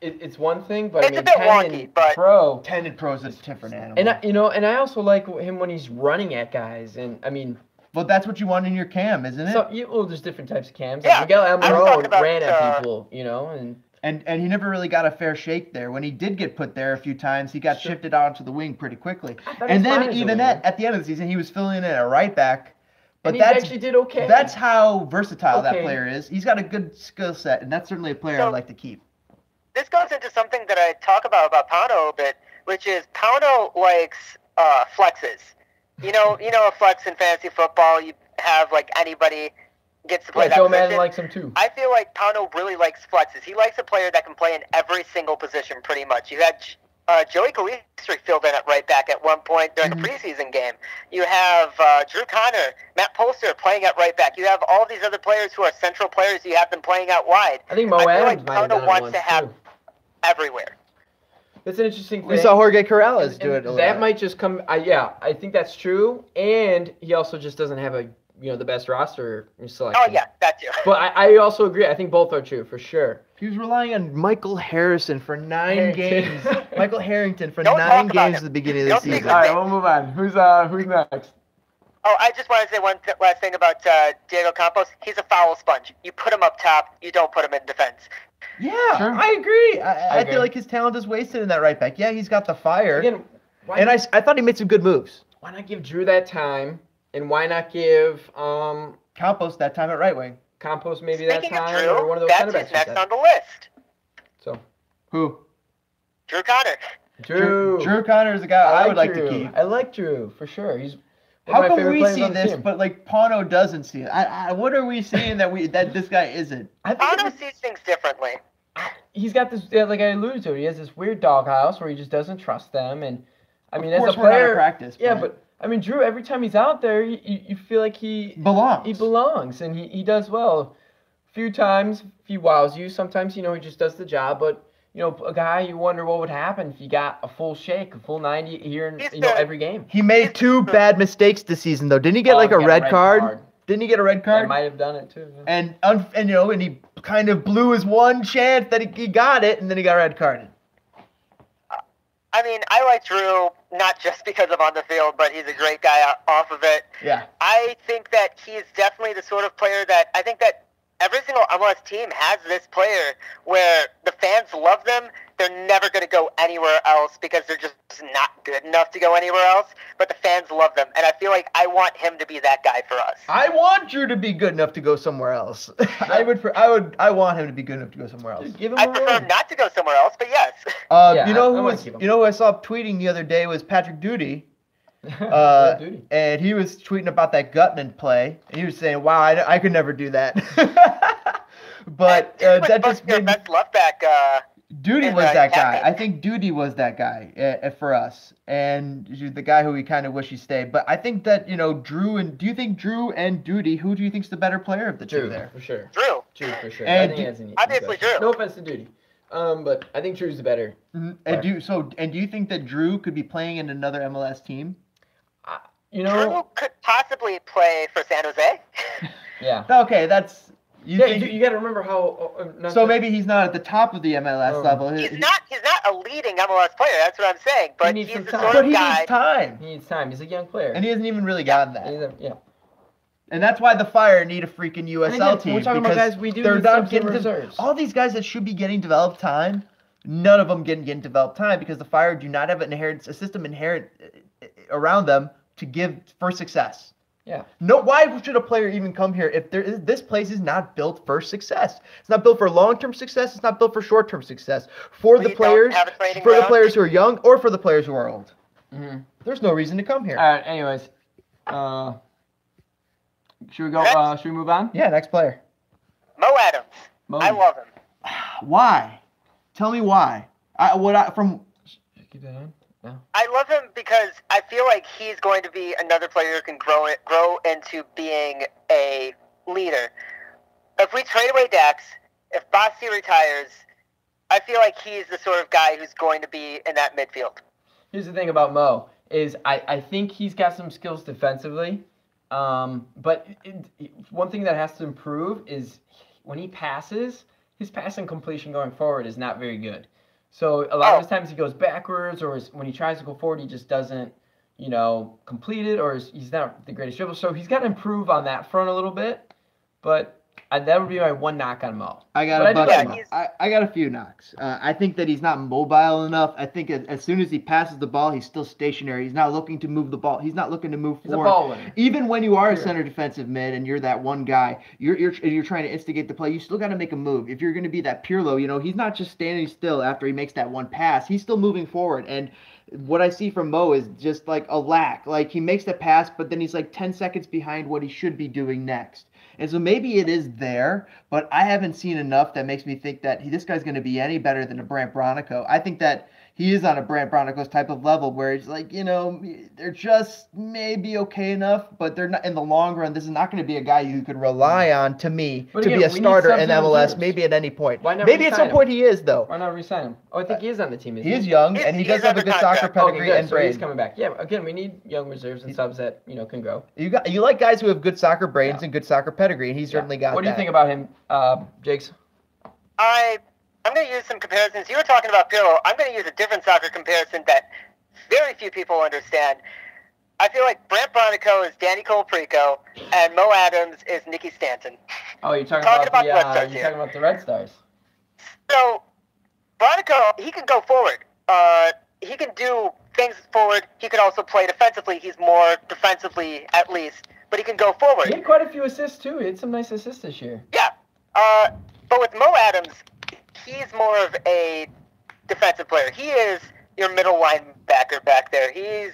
it's one thing, but it's a bit 10 wonky, in but pro. 10 in pro is a different animal. And I also like him when he's running at guys, and I mean. Well, that's what you want in your cam, isn't it? So there's different types of cams. Yeah, Miguel Almiron ran at people, And he never really got a fair shake there. When he did get put there a few times, he got shifted onto the wing pretty quickly. And then even at the end of the season, he was filling in at right back. But he actually did okay. That's how versatile that player is. He's got a good skill set, and that's certainly a player I'd like to keep. This goes into something that I talk about Pauno a bit, which is Pauno likes flexes. You know, a flex in fantasy football, you have like anybody gets to play that Joe position. Madden likes him too. I feel like Pauno really likes flexes. He likes a player that can play in every single position pretty much. You had Joey Galistri filled in at right back at one point during a preseason game. You have Drew Connor, Matt Polster playing at right back. You have all these other players who are central players. You have them playing out wide. I think Mo Adams might have done it wants once, to have too. everywhere. That's an interesting thing. We saw Jorge Corrales do it a little That bit. might just come. I think that's true. And he also just doesn't have the best roster selection. Oh, yeah, that too. But I also agree. I think both are true for sure. He was relying on Michael Harrison for 9 games. Michael Harrington for Don't 9 talk about games him. at the beginning of the Don't speak season. with All right, me. we'll move on. Who's next? Oh, I just want to say one last thing about Diego Campos. He's a foul sponge. You put him up top. You don't put him in defense. Yeah, Sure. I agree. I agree. feel like his talent is wasted in that right back. Yeah, he's got the fire. Again, why And I thought he made some good moves. why not give Drew that time? And why not give Campos that time at right wing. Campos maybe Speaking that of time Drew, or one of those that's center backs? who's next on the list. So Who? Drew Connor. Drew Connor is a guy I would like to Drew. keep. I like Drew for sure. He's one How of my come favorite we players see on the this, team. but like Pano doesn't see it? What are we seeing that this guy isn't? I think Pano sees things differently. he's got this, like I alluded to, he has this weird doghouse where he just doesn't trust them. And I mean, Of as a course we're not at player, practice, yeah, but- but I mean, Drew, every time he's out there, you feel like he Belongs. belongs and he does well. A few times he wows you. Sometimes he just does the job, but a guy you wonder what would happen if you got a full shake, a full 90 here in He's every game. He made 2 bad mistakes this season though. Didn't he get Oh, like he a got a red red card? card. Didn't he get a red I card? might have done it too. Yeah. And he kind of blew his one chance that he got it, and then he got red carded. I mean, I like Drew not just because of on the field, but he's a great guy off of it. Yeah. I think that he's definitely the sort of player that I think that every single MLS team has this player where the fans love them. They're never going to go anywhere else because they're just not good enough to go anywhere else. But the fans love them, and I feel like I want him to be that guy for us. I want Drew to be good enough to go somewhere else. I want him to be good enough to go somewhere else. Just give him I a prefer run. him not to go somewhere else, but yes. Yeah, you know I who wanna was keep him. you know who I saw tweeting the other day was Patrick Doody. Duty. And he was tweeting about that Gutman play. And he was saying, "Wow, I could never do that." But that just your made me, best left back. Duty and, was that guy. captain. I think Duty was that guy for us, and he's the guy who we kind of wish he stayed. But I think that Drew and do you think Drew and Duty? Who do you think's the better player of the two Drew there? for sure. Drew. For sure. And I think that's an easy obviously question. Drew. No offense to Duty, but I think Drew's the better. Mhm. And do you think that Drew could be playing in another MLS team? Drew could possibly play for San Jose. Yeah. Okay, that's you Yeah, think. you got to remember how. So maybe he's not at the top of the MLS Oh. level. He's not a leading MLS player. That's what I'm saying. But needs he's some the time. sort But of he guy. needs time, he needs time. He's a young player. and he hasn't even really gotten that. Yeah. And that's why the Fire need a freaking USL again, team. we're talking about because guys we do they're need not subs and getting reserves. all these guys that should be getting developed time. None of them getting developed time because the Fire do not have a system inherent around them to give for success. Yeah. No, why should a player even come here if this place is not built for success? It's not built for long-term success. It's not built for short-term success. For the you don't players, have a training for the ground. players who are young, or for the players who are old. Mm-hmm. There's no reason to come here. All right. Anyways, should we go? Next. Should we move on? Yeah, next player. Mo Adams. Mo. I love him. Why? Tell me why. Keep that on. No. I love him because I feel like he's going to be another player who can grow into being a leader. If we trade away Dax, if Basti retires, I feel like he's the sort of guy who's going to be in that midfield. Here's the thing about Mo is I think he's got some skills defensively, but one thing that has to improve is when he passes, his passing completion going forward is not very good. So a lot of his times he goes backwards, or when he tries to go forward, he just doesn't, complete it, or he's not the greatest dribbler. So he's got to improve on that front a little bit. But that would be my one knock on Mo. I got But a bunch. I do like Mo. I got a few knocks. I think that he's not mobile enough. I think as soon as he passes the ball, he's still stationary. He's not looking to move the ball. He's not looking to move He's a forward. ball winner. Even when you are a Sure. center defensive mid and you're that one guy, you're trying to instigate the play. You still got to make a move. If you're going to be that Pirlo, he's not just standing still after he makes that one pass. He's still moving forward. And what I see from Mo is just like a lack. Like he makes the pass, but then he's like 10 seconds behind what he should be doing next. And so maybe it is there, but I haven't seen enough that makes me think that this guy's going to be any better than a Brant Bronico. I think that he is on a Brant Bronico's type of level where it's like, they're just maybe okay enough, but they're not in the long run. This is not going to be a guy you could rely on to be a starter in MLS, maybe at any point. Maybe at some point he is, though. Why not resign him? Oh, I think he is on the team. He is young, and he does have a good soccer pedigree and brain. He's coming back. Yeah, again, we need young reserves and subs that, can grow. You like guys who have good soccer brains and good soccer pedigree, and he's certainly got that. What do you think about him, Jakes? I'm going to use some comparisons. You were talking about Pirlo. I'm going to use a different soccer comparison that very few people understand. I feel like Brant Bronico is Danny Colprico, and Mo Adams is Nicky Stanton. Oh, you're talking about the Red Stars. So, Bronico, he can go forward. He can do things forward. He can also play defensively. He's more defensively, at least, but he can go forward. He had quite a few assists, too. He had some nice assists this year. Yeah. But with Mo Adams, he's more of a defensive player. He is your middle linebacker back there. He's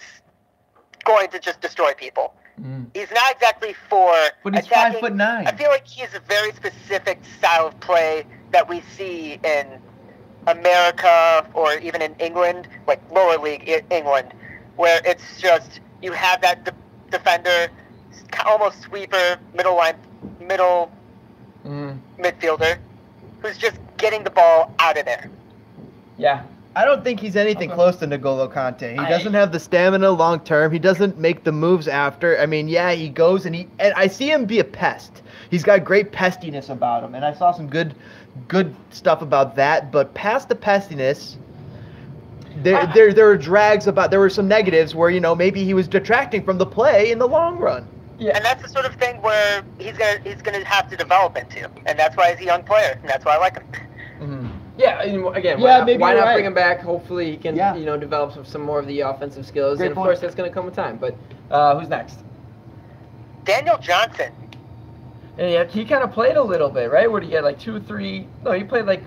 going to just destroy people. He's not exactly for but he's attacking. 5'9". I feel like he's a very specific style of play that we see in America or even in England, like lower league England, where it's just you have that defender, almost sweeper, middle midfielder, who's just getting the ball out of there. Yeah. I don't think he's anything close to N'Golo Kante. He doesn't have the stamina long term. He doesn't make the moves after. I mean, yeah, he goes and I see him be a pest. He's got great pestiness about him, and I saw some good stuff about that. But past the pestiness, there were drags about. There were some negatives where maybe he was detracting from the play in the long run. Yeah, and that's the sort of thing where he's gonna have to develop into, and that's why he's a young player, and that's why I like him. Mm-hmm. Yeah, again, why not bring him back? Hopefully he can, develop some more of the offensive skills, and of course that's going to come with time. But who's next? Daniel Johnson. And he kind of played a little bit, right? Where did he get like 2, 3? No, he played like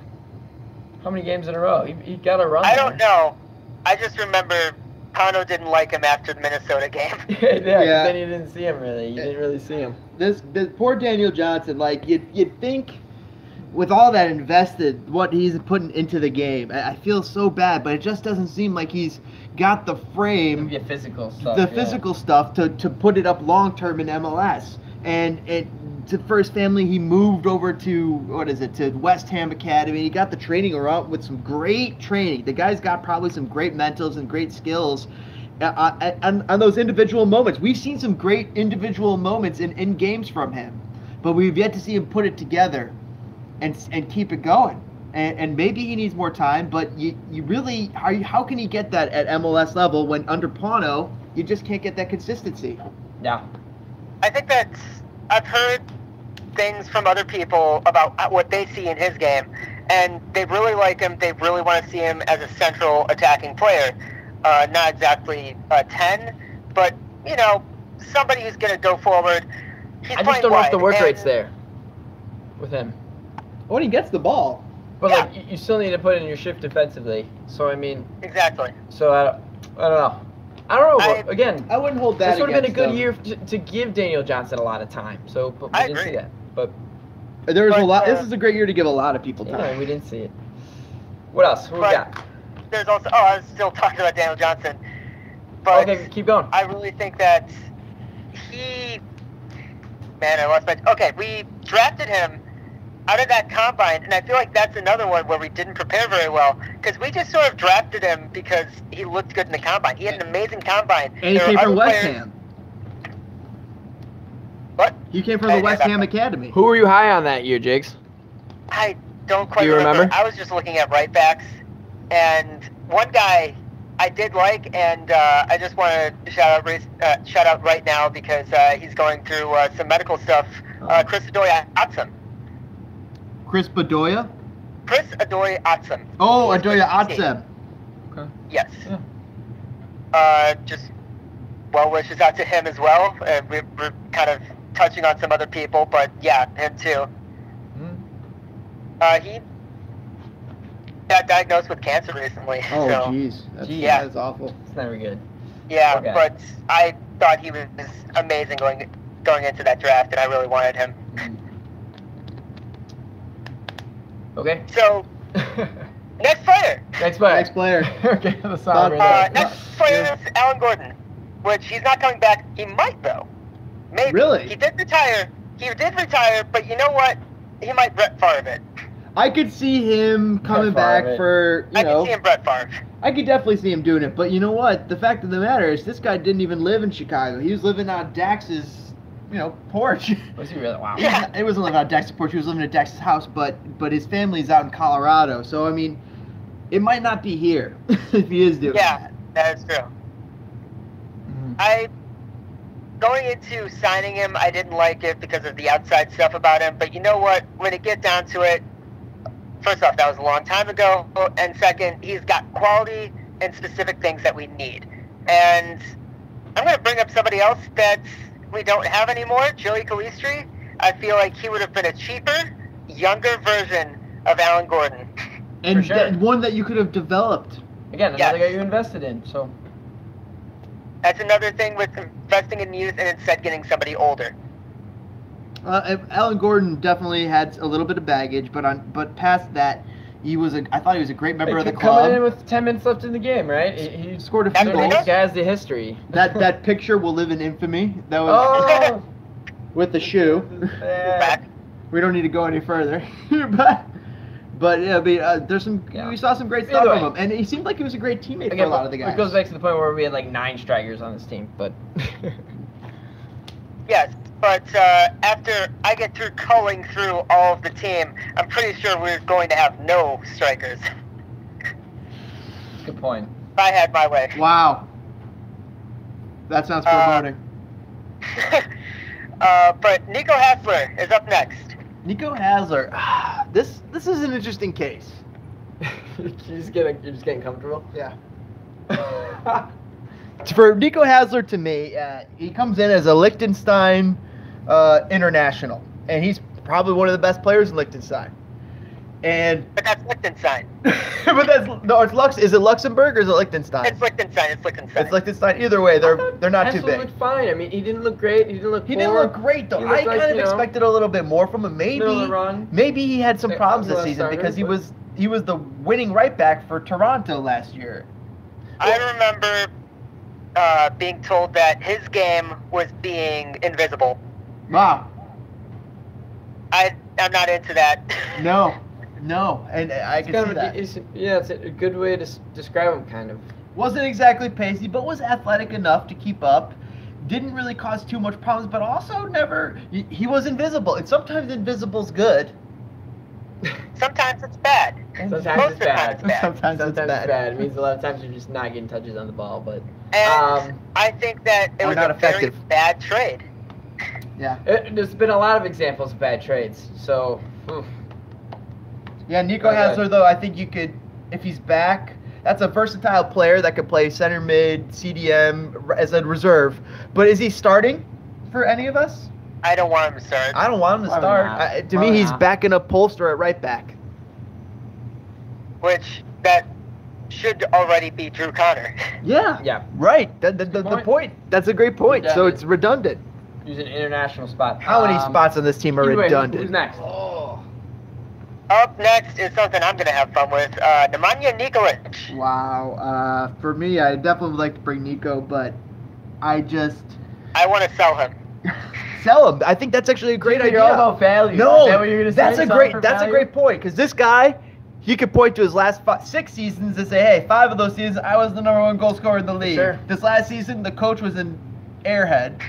how many games in a row? He got a run. I don't know. I just remember Pano didn't like him after the Minnesota game. yeah. Then you didn't see him really. You didn't really see him. This poor Daniel Johnson. Like you'd think, with all that invested, what he's putting into the game, I feel so bad. But it just doesn't seem like he's got the frame, the physical stuff, physical stuff to put it up long term in MLS. And for his family, he moved over to West Ham Academy. He got the training around with some great training. The guy's got probably some great mentals and great skills on those individual moments. We've seen some great individual moments in games from him, but we've yet to see him put it together and keep it going. And maybe he needs more time, but you really how can he get that at MLS level when under Pano you just can't get that consistency? Yeah. I think that I've heard things from other people about what they see in his game, and they really like him. They really want to see him as a central attacking player. Not exactly a 10, but, somebody who's going to go forward. I just don't know if the work rate's there with him. When he gets the ball. But, you still need to put in your shift defensively. So, I mean... Exactly. So, I don't know. I don't know. But again, I wouldn't hold that. This would have been a good year to give Daniel Johnson a lot of time. So, but we didn't see that. But there was a lot. This is a great year to give a lot of people time. Yeah, we didn't see it. What else? Who we got? There's also. Oh, I was still talking about Daniel Johnson. But okay, keep going. I really think that he. Man, I lost my. Okay, we drafted him out of that combine, and I feel like that's another one where we didn't prepare very well, because we just sort of drafted him because he looked good in the combine. He had an amazing combine. And he came from West Ham. What? He came from the West Ham Academy. Who were you high on that year, Jakes? I don't quite remember. I was just looking at right backs, and one guy I did like, and I just want to shout out right now because he's going through some medical stuff. Chris Adoya-Atsum. Chris Bedoya? Chris Adoya-Atsum. Oh, Adoya-Atsum. Okay. Yes. Yeah. Just well wishes out to him as well. We're kind of touching on some other people, but yeah, him too. He got diagnosed with cancer recently. Oh, jeez. That's awful. It's never good. Yeah, but I thought he was amazing going into that draft, and I really wanted him. Okay. So, Next player. Next player. Next player. Okay, the song right there. Next player is Alan Gordon, which he's not coming back. He might, though. Maybe. Really? He did retire. But you know what? He might Brett Favre it. I could see him coming Brett Favre back it. for, I can see him Brett Favre. I could definitely see him doing it. But you know what? The fact of the matter is this guy didn't even live in Chicago. He was living on Dax's, porch. Was he really? Wow. Yeah. It wasn't living on Dax's porch. He was living at Dax's house, but his family's out in Colorado. So, I mean, it might not be here if he is doing Yeah, that is true. Mhm. Going into signing him, I didn't like it because of the outside stuff about him. But you know what? When it gets down to it, first off, that was a long time ago. And second, he's got quality and specific things that we need. And I'm going to bring up somebody else that we don't have anymore, Joey Calistri. I feel like he would have been a cheaper, younger version of Alan Gordon. And For sure. one that you could have developed. Again, another Yes. guy you invested in. So That's another thing with investing in youth and instead getting somebody older. Alan Gordon definitely had a little bit of baggage, but past that, I thought he was a great member of the coming in club. with 10 minutes left in the game, right? He Scored a That's few what he goals. does. has the history. That picture will live in infamy. That was Oh. with the shoe. Back. We don't need to go any further. but yeah, there's some. Yeah. We saw some great Either stuff way. from him, and he seemed like he was a great teammate for Again, a lot of the guys. it goes back to the point where we had like 9 strikers on this team, but Yes, but after I get through culling through all of the team, I'm pretty sure we're going to have no strikers. good point. If I had my way. Wow. That sounds foreboding. But Nico Hassler is up next. Nico Hasler. This is an interesting case. you're just getting comfortable. Yeah. For Nico Hasler, to me, he comes in as a Liechtenstein international, and he's probably one of the best players in Liechtenstein. And But that's Liechtenstein. it's Lux. Is it Luxembourg or is it Liechtenstein? It's Liechtenstein. It's Liechtenstein. Either way, they're not too Hassel big. looked fine. I mean, he didn't look great. He didn't look. He didn't poor. look great though. He I looked like, kind of you know, expected a little bit more from him. middle of the run. Maybe he had some Yeah, problems this last season starter, because he but- was the winning right back for Toronto last year. I remember being told that his game was being invisible. Wow. I'm not into that. No, and I It's can kind see of that. it's a good way to describe him, kind of. Wasn't exactly pacey, but was athletic enough to keep up. Didn't really cause too much problems, but also never. He was invisible, and sometimes invisible's good. Sometimes it's bad. Sometimes Most it's of the time bad. it's bad. Sometimes it's bad. It means a lot of times you're just not getting touches on the ball, but And I think that it Or was not a very effective. bad trade. Yeah. there's been a lot of examples of bad trades. So, oof. Yeah, Nico Okay. Hasler, though, I think you could, if he's back, that's a versatile player that could play center mid, CDM, as a reserve. But is he starting for any of us? I don't want him to start. I don't want him to Probably start. not. To Probably me, he's not. backing up Polster at right back. Which that should already be Drew Connor. Yeah. Yeah. Right. The point. point. That's a great point. So Redundant. it's redundant. Use an international spot. How many spots on this team are either way, redundant? Who's next? Oh. Up next is something I'm going to have fun with. Nemanja Nikolic. Wow. For me, I definitely would like to bring Nico, but I just I want to sell him. sell him. I think that's actually a great You're idea. all about value. No, Is that what you're gonna say? that's a Something great for that's a value? great point because this guy, he could point to his last 6 seasons and say, hey, 5 of those seasons I was the #1 goal scorer in the league. Sure. This last season, the coach was an airhead,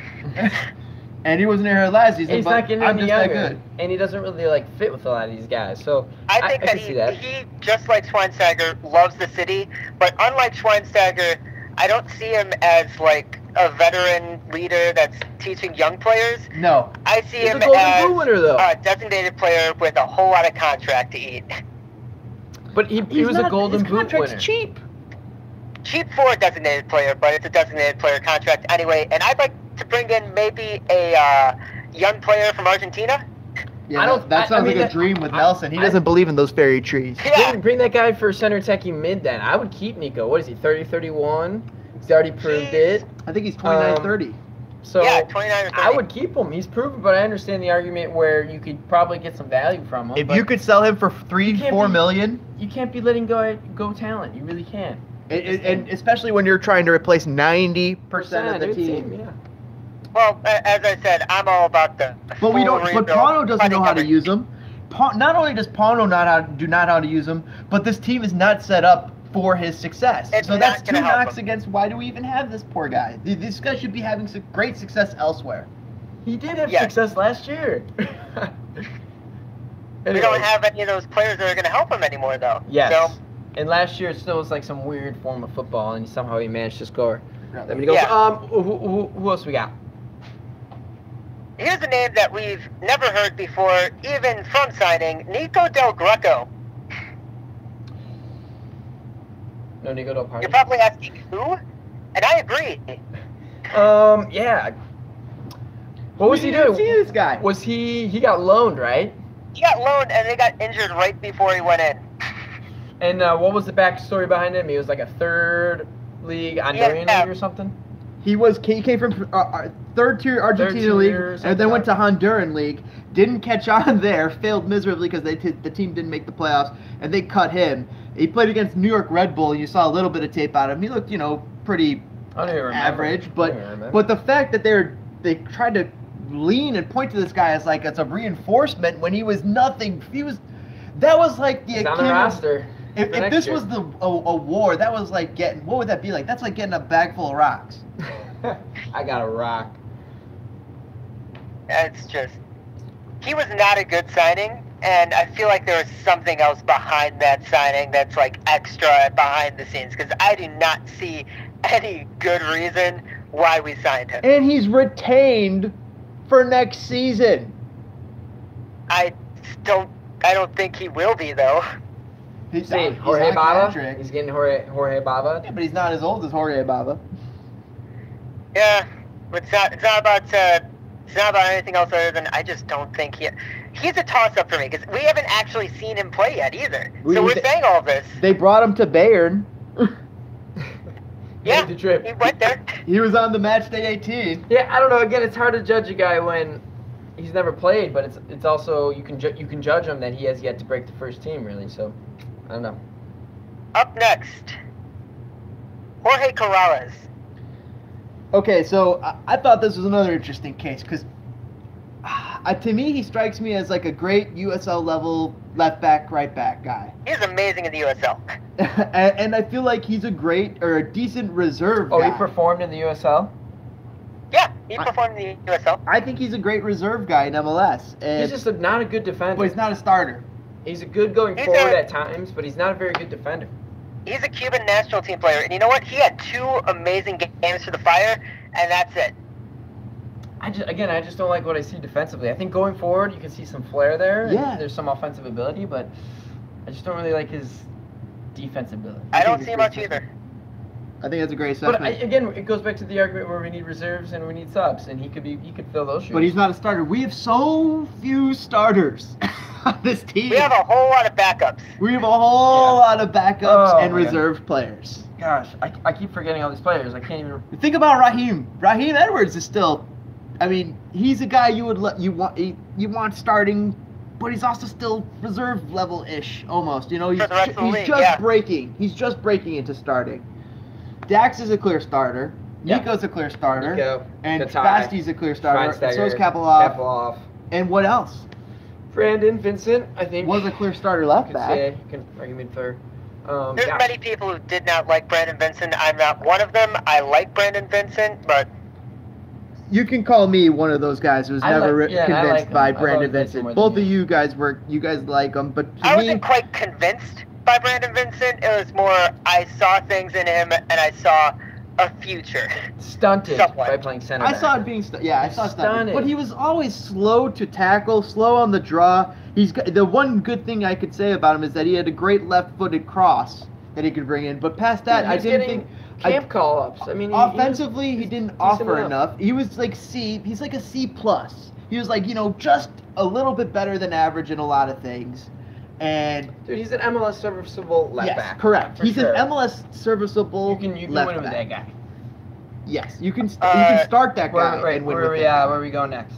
and he wasn't airhead last season. He's but not getting I'm any just that younger, good. and he doesn't really like fit with a lot of these guys. So I think that, can see that. he, just like Schweinsteiger, loves the city. But unlike Schweinsteiger, I don't see him as like a veteran leader that's teaching young players. No, I see He's him a Golden as Boot winner, though. a designated player with a whole lot of contract to eat. But he he's was not, a Golden his Boot contract's winner. cheap. Cheap for a designated player, but it's a designated player contract anyway. And I'd like to bring in maybe a young player from Argentina. Yeah, I don't- that I sounds mean, like a dream with Nelson. He I- doesn't believe in those fairy trees. Yeah. Bring that guy for center attacking mid then. I would keep Nico. What is he, 30, 31? He's already proved Jeez. it. I think he's 29, Um, 30. So Yeah, 29 or 30. I would keep him. He's proven, but I understand the argument where you could probably get some value from him. If but you could sell him for you $3, can't $4 be- million, you can't be letting go talent. You really can't. and especially when you're trying to replace 90% of the team. Yeah. Well, as I said, I'm all about the. But we full don't. But rebuild, Pono doesn't fighting know how to coverage. use them. Not only does Pono not know how to use them, but this team is not set up for his success. It's So not that's two gonna help knocks him. against why do we even have this poor guy? This guy should be having great success elsewhere. He did have Yes. success last year. We don't have any of those players that are going to help him anymore, though. Yes. So, And last year it still was like some weird form of football, and somehow he managed to score. Let me go. Yeah. Who else we got? here's a name that we've never heard before, even from signing, Nico Del Greco. No Nico Del Party. You're probably asking who? And I agree. Yeah. What was he didn't doing? see this guy. Was he got loaned, right? He got loaned and they got injured right before he went in. And what was the backstory behind him? He was like a third league Honduran Yeah. league or something. He came from third tier Argentina tier league, or and something then went to like Honduran league. Didn't catch on there, failed miserably because the team didn't make the playoffs, and they cut him. He played against New York Red Bull. You saw a little bit of tape out of him. He looked, pretty I don't even remember. average, I but don't even remember. but the fact that they tried to lean and point to this guy as like it's a reinforcement when he was nothing. That was like the He's on the Achilles- roster. If for next this year. was a war, that was like getting, what would that be like? That's like getting a bag full of rocks. I got a rock. It's just, he was not a good signing, and I feel like there was something else behind that signing that's like extra behind the scenes, because I do not see any good reason why we signed him. And he's retained for next season. I don't think he will be, though. He's See, not Jorge Baba. Kendrick. He's getting Jorge Baba. Yeah, but he's not as old as Jorge Baba. Yeah, but it's not about anything else other than I just don't think he's a toss-up for me, because we haven't actually seen him play yet either. So we're saying all this. They brought him to Bayern. Yeah, Made the trip. he went there. He was on the match day 18. Yeah, I don't know. Again, it's hard to judge a guy when he's never played, but it's also you can judge him that he has yet to break the first team, really. So I don't know. Up next, Jorge Corrales. Okay, so I thought this was another interesting case because to me he strikes me as like a great USL level left back, right back guy. He's amazing in the USL. and I feel like he's a decent reserve Oh, guy. he performed in the USL. Yeah, he performed in the USL. I think he's a great reserve guy in MLS. And, He's just not a good defender. but he's not a starter. He's a good going He's forward a- at times, but he's not a very good defender. He's a Cuban national team player, and you know what? He had 2 amazing games for the Fire, and that's it. I just don't like what I see defensively. I think going forward, you can see some flair there. and Yeah. There's some offensive ability, but I just don't really like his defensive ability. I don't think see it's much great. either. I think that's a great But assessment. again, it goes back to the argument where we need reserves and we need subs, and he could fill those shoes. But he's not a starter. We have so few starters on this team. We have a whole lot of backups. We have a whole lot of backups Oh, and my God. reserve players. Gosh, I keep forgetting all these players. I can't even. Think about Raheem. Raheem Edwards is still. I mean, he's a guy you want starting, but he's also still reserve level ish almost. He's For the rest of the he's league, just yeah. breaking. He's just breaking into starting. Dax is a clear starter. Yeah. Nico's a clear starter. Nico, And Katai, Basti's a clear starter. And so is Schweinsteiger, Kapilov. Kapilov. And what else? Brandon Vincent, I think. Was a clear starter left could back. say, you can argument for. There's Yeah. many people who did not like Brandon Vincent. I'm not one of them. I like Brandon Vincent, but You can call me one of those guys who's I never like- yeah, I convinced like him. by I've Brandon always liked him more Vincent. than Both you. of you guys like him, but to I me, wasn't quite convinced by Brandon Vincent. It was more I saw things in him and I saw a future. Stunted Somewhat. by playing center I back. saw it being I saw Stunning. stunning. But he was always slow to tackle, slow on the draw. He's got, the one good thing I could say about him is that he had a great left-footed cross that he could bring in. But past that, He I was didn't getting think camp call-ups. I mean, offensively he he's didn't decent offer enough. enough. He was like C. He's like a C plus. He was like just a little bit better than average in a lot of things. And Dude, he's an MLS serviceable left yes, back. correct. for He's sure. an MLS serviceable You can left win with back. that guy. Yes, you can start that guy Where and win are with we? him. Where are we going next?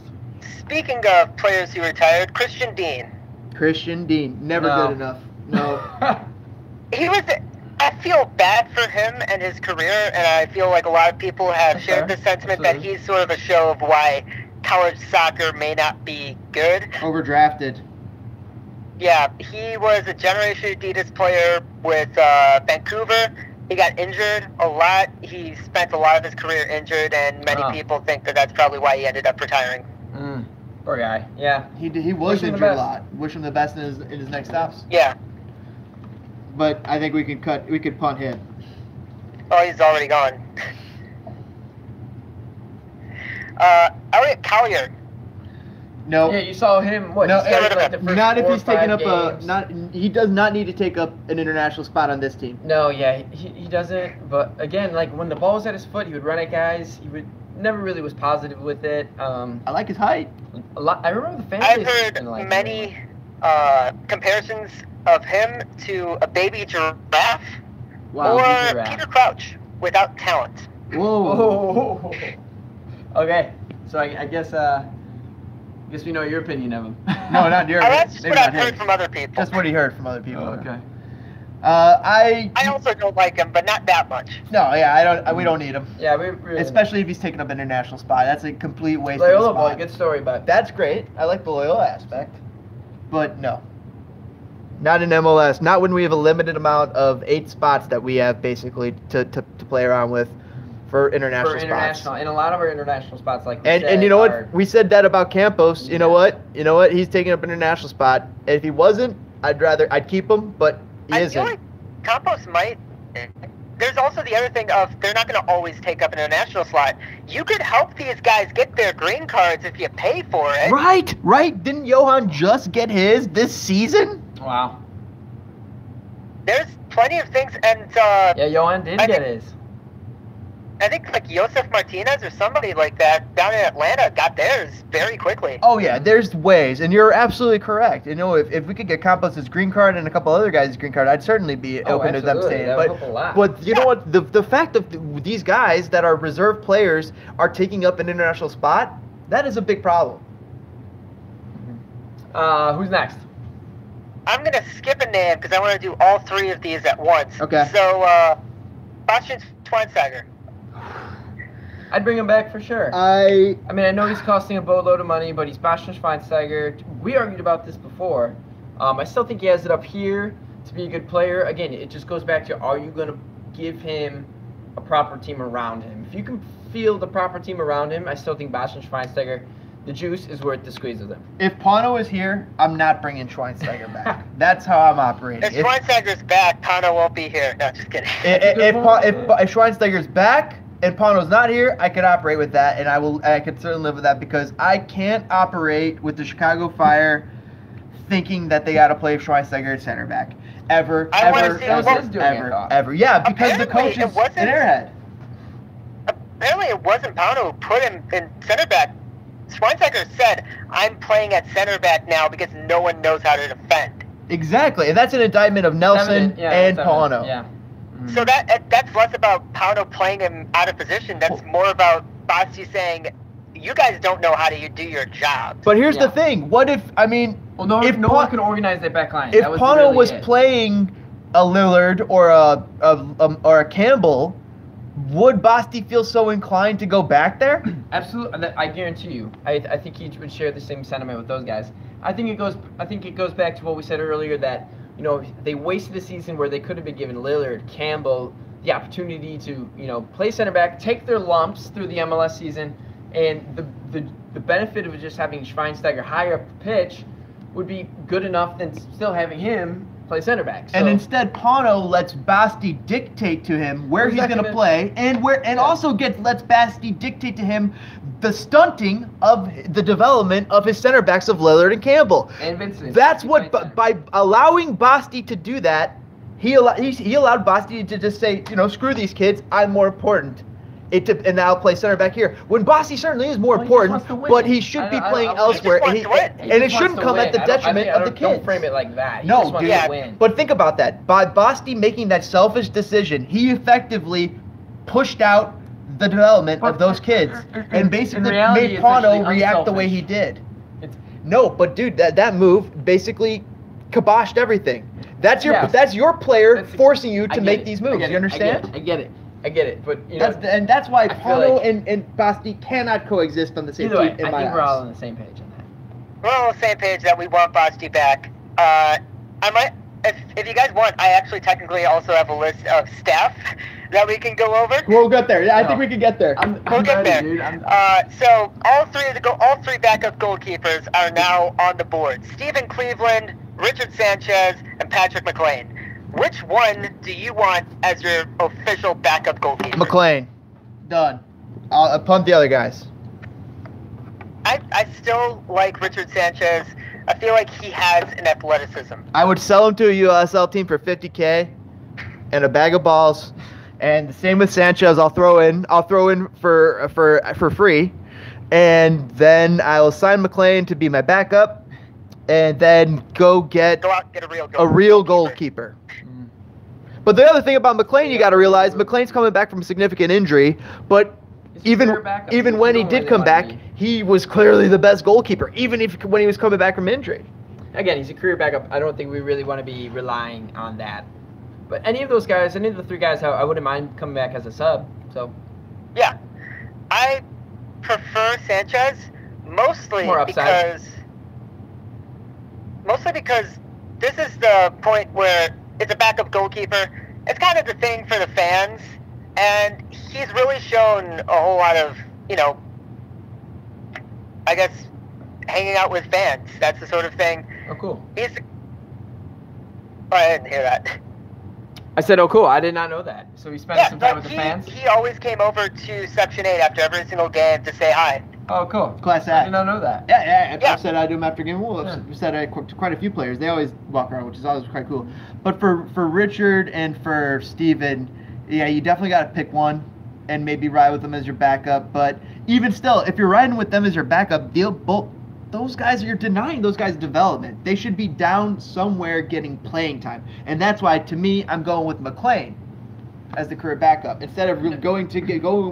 Speaking of players who retired, Christian Dean. Christian Dean, never No. good enough. No. He was. I feel bad for him and his career, and I feel like a lot of people have That's shared fair. the sentiment Absolutely. that he's sort of a show of why college soccer may not be good. Overdrafted. Yeah, he was a Generation Adidas player with Vancouver. He got injured a lot. He spent a lot of his career injured, and many Oh. people think that that's probably why he ended up retiring. Poor guy. Yeah. He was Wish him the injured a best. lot. Wish him the best in his next steps. Yeah. But I think we could punt him. Oh, he's already gone. Elliot Collier. No. Yeah, you saw him. What? No, he started, like, the first not if 4 or he's taking 5 up games. he does not need to take up an international spot on this team. No, yeah, he doesn't. But again, like when the ball was at his foot, he would run at guys. He would never really was positive with it. I like his height. A lot. I remember the fan I've base heard didn't like him many anymore. comparisons of him to a baby giraffe Wow. or giraffe. Peter Crouch without talent. Whoa. Oh. Okay, so I guess we know your opinion of him. No, not yours. That's just Maybe what I've not heard his. from other people. Just what he heard from other people. Oh, okay. I also don't like him, but not that much. No, yeah, we don't need him. Yeah, we really. Especially if he's taking up an international spot. That's a complete waste Loyola of a boy, spot. good story, but That's great. I like the Loyola aspect. But no. Not in MLS. Not when we have a limited amount of 8 spots that we have basically to play around with for international spots. and a lot of our international spots, like we And said, you know are- what? We said that about Campos. You know what? He's taking up an international spot. If he wasn't, I'd keep him, but he I isn't. feel like Campos might. There's also the other thing of they're not going to always take up an international slot. You could help these guys get their green cards if you pay for it. Right. Didn't Johan just get his this season? Wow. There's plenty of things, and Yeah, Johan did I get think- his. I think like Josef Martinez or somebody like that down in Atlanta got theirs very quickly. Oh yeah, there's ways, and you're absolutely correct. If we could get Campos' green card and a couple other guys' green card, I'd certainly be open to them absolutely. staying. That would help a lot. But you know what? The fact of these guys that are reserve players are taking up an international spot, that is a big problem. Who's next? I'm gonna skip a name because I want to do all 3 of these at once. Okay. So, Bastian Schweinsteiger. I'd bring him back for sure. I mean, I know he's costing a boatload of money, but he's Bastian Schweinsteiger. We argued about this before. I still think he has it up here to be a good player. Again, it just goes back to, are you going to give him a proper team around him? If you can field the proper team around him, I still think Bastian Schweinsteiger, the juice is worth the squeeze of them. If Pano is here, I'm not bringing Schweinsteiger back. That's how I'm operating. If Schweinsteiger's back, Pano won't be here. No, just kidding. If Schweinsteiger's back and Pano's not here, I could operate with that, and I could certainly live with that because I can't operate with the Chicago Fire thinking that they got to play Schweinsteiger at center back ever. I wanna see what he's doing, I thought. Ever. Yeah, because the Apparently, coach it is wasn't- an airhead. Apparently, it wasn't Pano who put him in center back. Schweinsteiger said, "I'm playing at center back now because no one knows how to defend." Exactly, and that's an indictment of Nelson and Pano. Yeah. So that's less about Pano playing him out of position. That's more about Basti saying, "You guys don't know how to do your job." But here's Yeah. the thing: what if Well, no if one can organize that back line. if That was Pano really was it. playing a Lillard or a Campbell, would Basti feel so inclined to go back there? Absolutely, I guarantee you. I think he would share the same sentiment with those guys. I think it goes back to what we said earlier that they wasted the season where they could have been given Lillard, Campbell the opportunity to play center back, take their lumps through the MLS season, and the benefit of just having Schweinsteiger higher up the pitch would be good enough than still having him play center back. So, And instead, Pano lets Basti dictate to him where Where's he's that going to gonna- play, and also lets Basti dictate to him the stunting of the development of his center backs of Lillard and Campbell. and Vincent. That's he what played center. by allowing Basti to do that, he allowed Basti to just say, screw these kids, I'm more important. And I'll play center back here. When Basti certainly is more Well, he just important, wants to win. but he should be I- playing I- he elsewhere, just and, wants to win. He and it just shouldn't wants to come at the win. I don't- detriment I of the don't kids. frame it like that. He No, just wants dude. to win. But think about that. By Basti making that selfish decision, he effectively pushed out the development of But those kids and basically reality, made it's Pano actually react the way unselfish. he did. It's- No, but dude, that move basically kiboshed everything. That's Yes. your player That's- forcing you I to get make it. these I moves. get You it. understand? I get it. But you know, That's why I feel Pano like- and Basti cannot coexist on the same either way, team in I my think we're all eyes. on the same page on that. We're all on the same page that we want Basti back. I might, if you guys want, I actually technically also have a list of staff that we can go over. We'll get there. Yeah, I think No. we can get there. We'll get ready, there. dude. So all three backup goalkeepers are now on the board: Stephen Cleveland, Richard Sanchez, and Patrick McLean. Which one do you want as your official backup goalkeeper? McLean. Done. I'll punt the other guys. I still like Richard Sanchez. I feel like he has an athleticism. I would sell him to a USL team for $50K and a bag of balls. And the same with Sanchez. I'll throw in for free, and then I will sign McLean to be my backup, and then go get Go out and get a real goalkeeper. But the other thing about McLean, you got to realize McLean's coming back from a significant injury, but He's a even career backup. even He's when he doing did what come they want back, him to he was clearly the best goalkeeper, even when he was coming back from injury. Again, he's a career backup. I don't think we really want to be relying on that. But any of those guys, any of the three guys, I wouldn't mind coming back as a sub. So Yeah, I prefer Sanchez mostly More upside. because this is the point where it's a backup goalkeeper. It's kind of the thing for the fans, and he's really shown a whole lot of, I guess, hanging out with fans. That's the sort of thing. oh cool. I didn't hear that. I said, oh cool. I did not know that. So he spent some time with the fans. He always came over to Section 8 after every single game to say hi. Oh cool. Class I act. did not know that. Yeah. Yeah. I've said I do them after game. Well, I've said I to quite a few players. They always walk around, which is always quite cool. But for Richard and for Steven, yeah, you definitely got to pick one and maybe ride with them as your backup. But even still, if you're riding with them as your backup, those guys, you're denying those guys development. They should be down somewhere getting playing time. And that's why, to me, I'm going with McLean as the career backup instead of going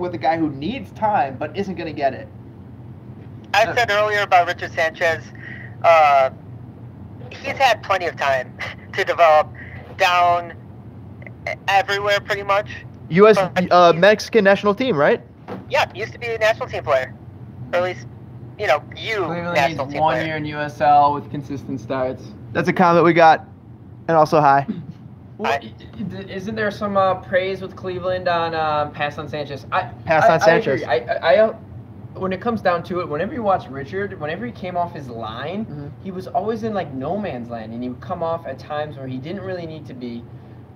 with a guy who needs time but isn't going to get it. I said earlier about Richard Sanchez, he's had plenty of time to develop down everywhere pretty much. U.S. Mexican national team, right? Yeah, used to be a national team player. Or at least, Cleveland national needs team 1 player. year in USL with consistent starts. That's a comment we got. And also hi. Well, isn't there some praise with Cleveland on pass on Sanchez? Sanchez. I agree. When it comes down to it, whenever you watch Richard, whenever he came off his line, he was always in like no man's land, and he would come off at times where he didn't really need to be.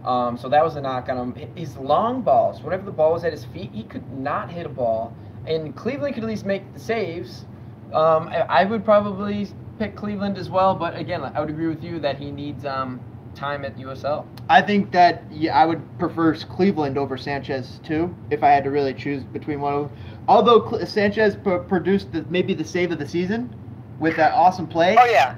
So that was a knock on him. His long balls, whenever the ball was at his feet, he could not hit a ball, and Cleveland could at least make the saves. I would probably pick Cleveland as well, but again, I would agree with you that he needs time at USL. I think that I would prefer Cleveland over Sanchez too, if I had to really choose between one of them. Although Sanchez produced maybe the save of the season with that awesome play. Oh, yeah.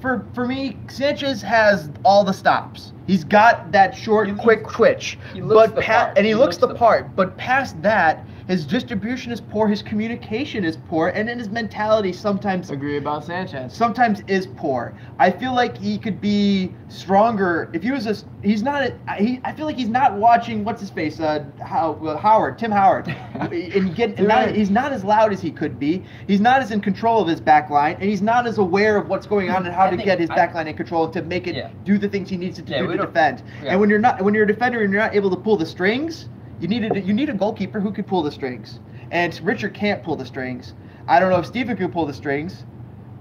For me, Sanchez has all the stops. He's got that short, quick twitch. He looks the part. And he looks the part. But past that, his distribution is poor, his communication is poor, and then his mentality sometimes Agree about Sanchez. sometimes is poor. I feel like he could be stronger if he was I feel like he's not watching what's his face Tim Howard, and he's not as loud as he could be. He's not as in control of his back line, and he's not as aware of what's going on and how to get his back line in control to make it do the things he needs to do to defend. Yeah. And when you're a defender and you're not able to pull the strings, you need a goalkeeper who can pull the strings. And Richard can't pull the strings. I don't know if Steven could pull the strings,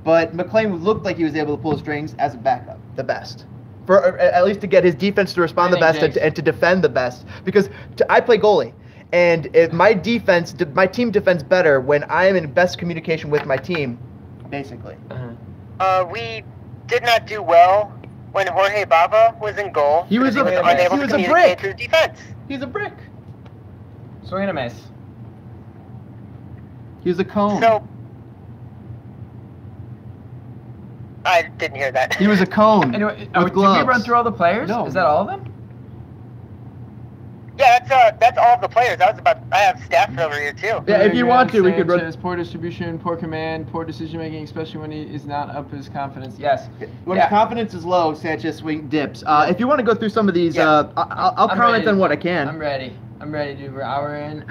but McLean looked like he was able to pull the strings as a backup, the best. For at least to get his defense to respond the best and to defend the best. Because I play goalie, and if my team defends better when I am in best communication with my team, basically. We did not do well when Jorge Bava was in goal. He was because a unable to communicate to the defense. He's a brick. Swing and a miss. He was a cone. So, I didn't hear that. He was a cone Anyway, with did we gloves. run through all the players? No. Is that all of them? Yeah, that's all of the players. I have staff over here too. Yeah, if you want to, we could run. Poor distribution, poor command, poor decision making, especially when he is not up his confidence. Yes. When his confidence is low, Sanchez swing dips. If you want to go through some of these, I'll comment on what I can. I'm ready, dude. We're hour in.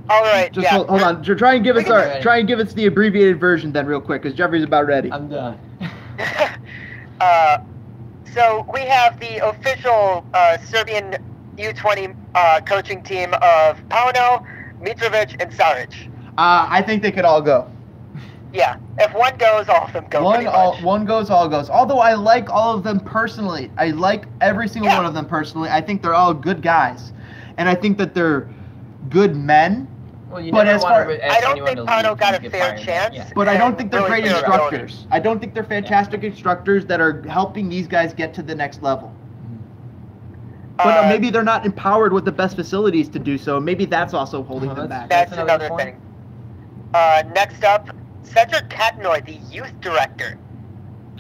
All right. Just hold on. Try and give us the abbreviated version then, real quick, because Jeffrey's about ready. I'm done. So we have the official Serbian U20 coaching team of Pauno, Mitrovic, and Saric. I think they could all go. Yeah, if one goes, all of them go. One goes, all goes. Although I like all of them personally. I like every single one of them personally. I think they're all good guys, and I think that they're good men. Well, I don't think Pauno got a fair chance. Yeah. But I don't think they're great instructors. I don't think they're fantastic instructors that are helping these guys get to the next level. But maybe they're not empowered with the best facilities to do so. Maybe that's also holding them back. That's another thing. Next up, Cedric Katnoy, the youth director.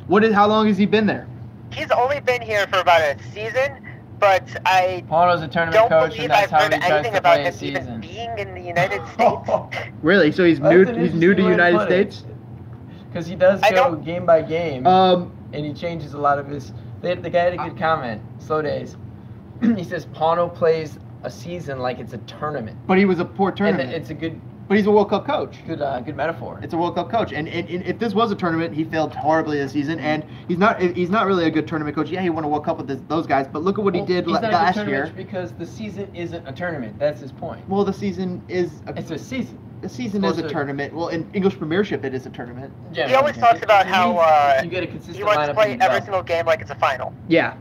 How long has he been there? He's only been here for about a season, but I Pauno's a tournament don't coach, believe and that's I've how heard he tries anything to about play a him even season. being in the United States. Really? So he's new to the United States? Because he does go game by game, and he changes a lot of his. The guy had a good comment. Slow days. He says Pauno plays a season like it's a tournament. But he was a poor tournament. And it's a good. But he's a World Cup coach. Good metaphor. It's a World Cup coach, and if this was a tournament, he failed horribly this season, and he's not really a good tournament coach. Yeah, he won a World Cup with those guys, but look at what he did last year. Because the season isn't a tournament. That's his point. Well, the season is. It's a season. The season is a tournament. Well, in English Premiership, it is a tournament. Yeah, he always talks about how you get a consistent he wants to lineup play and you every go. single game like it's a final. Yeah.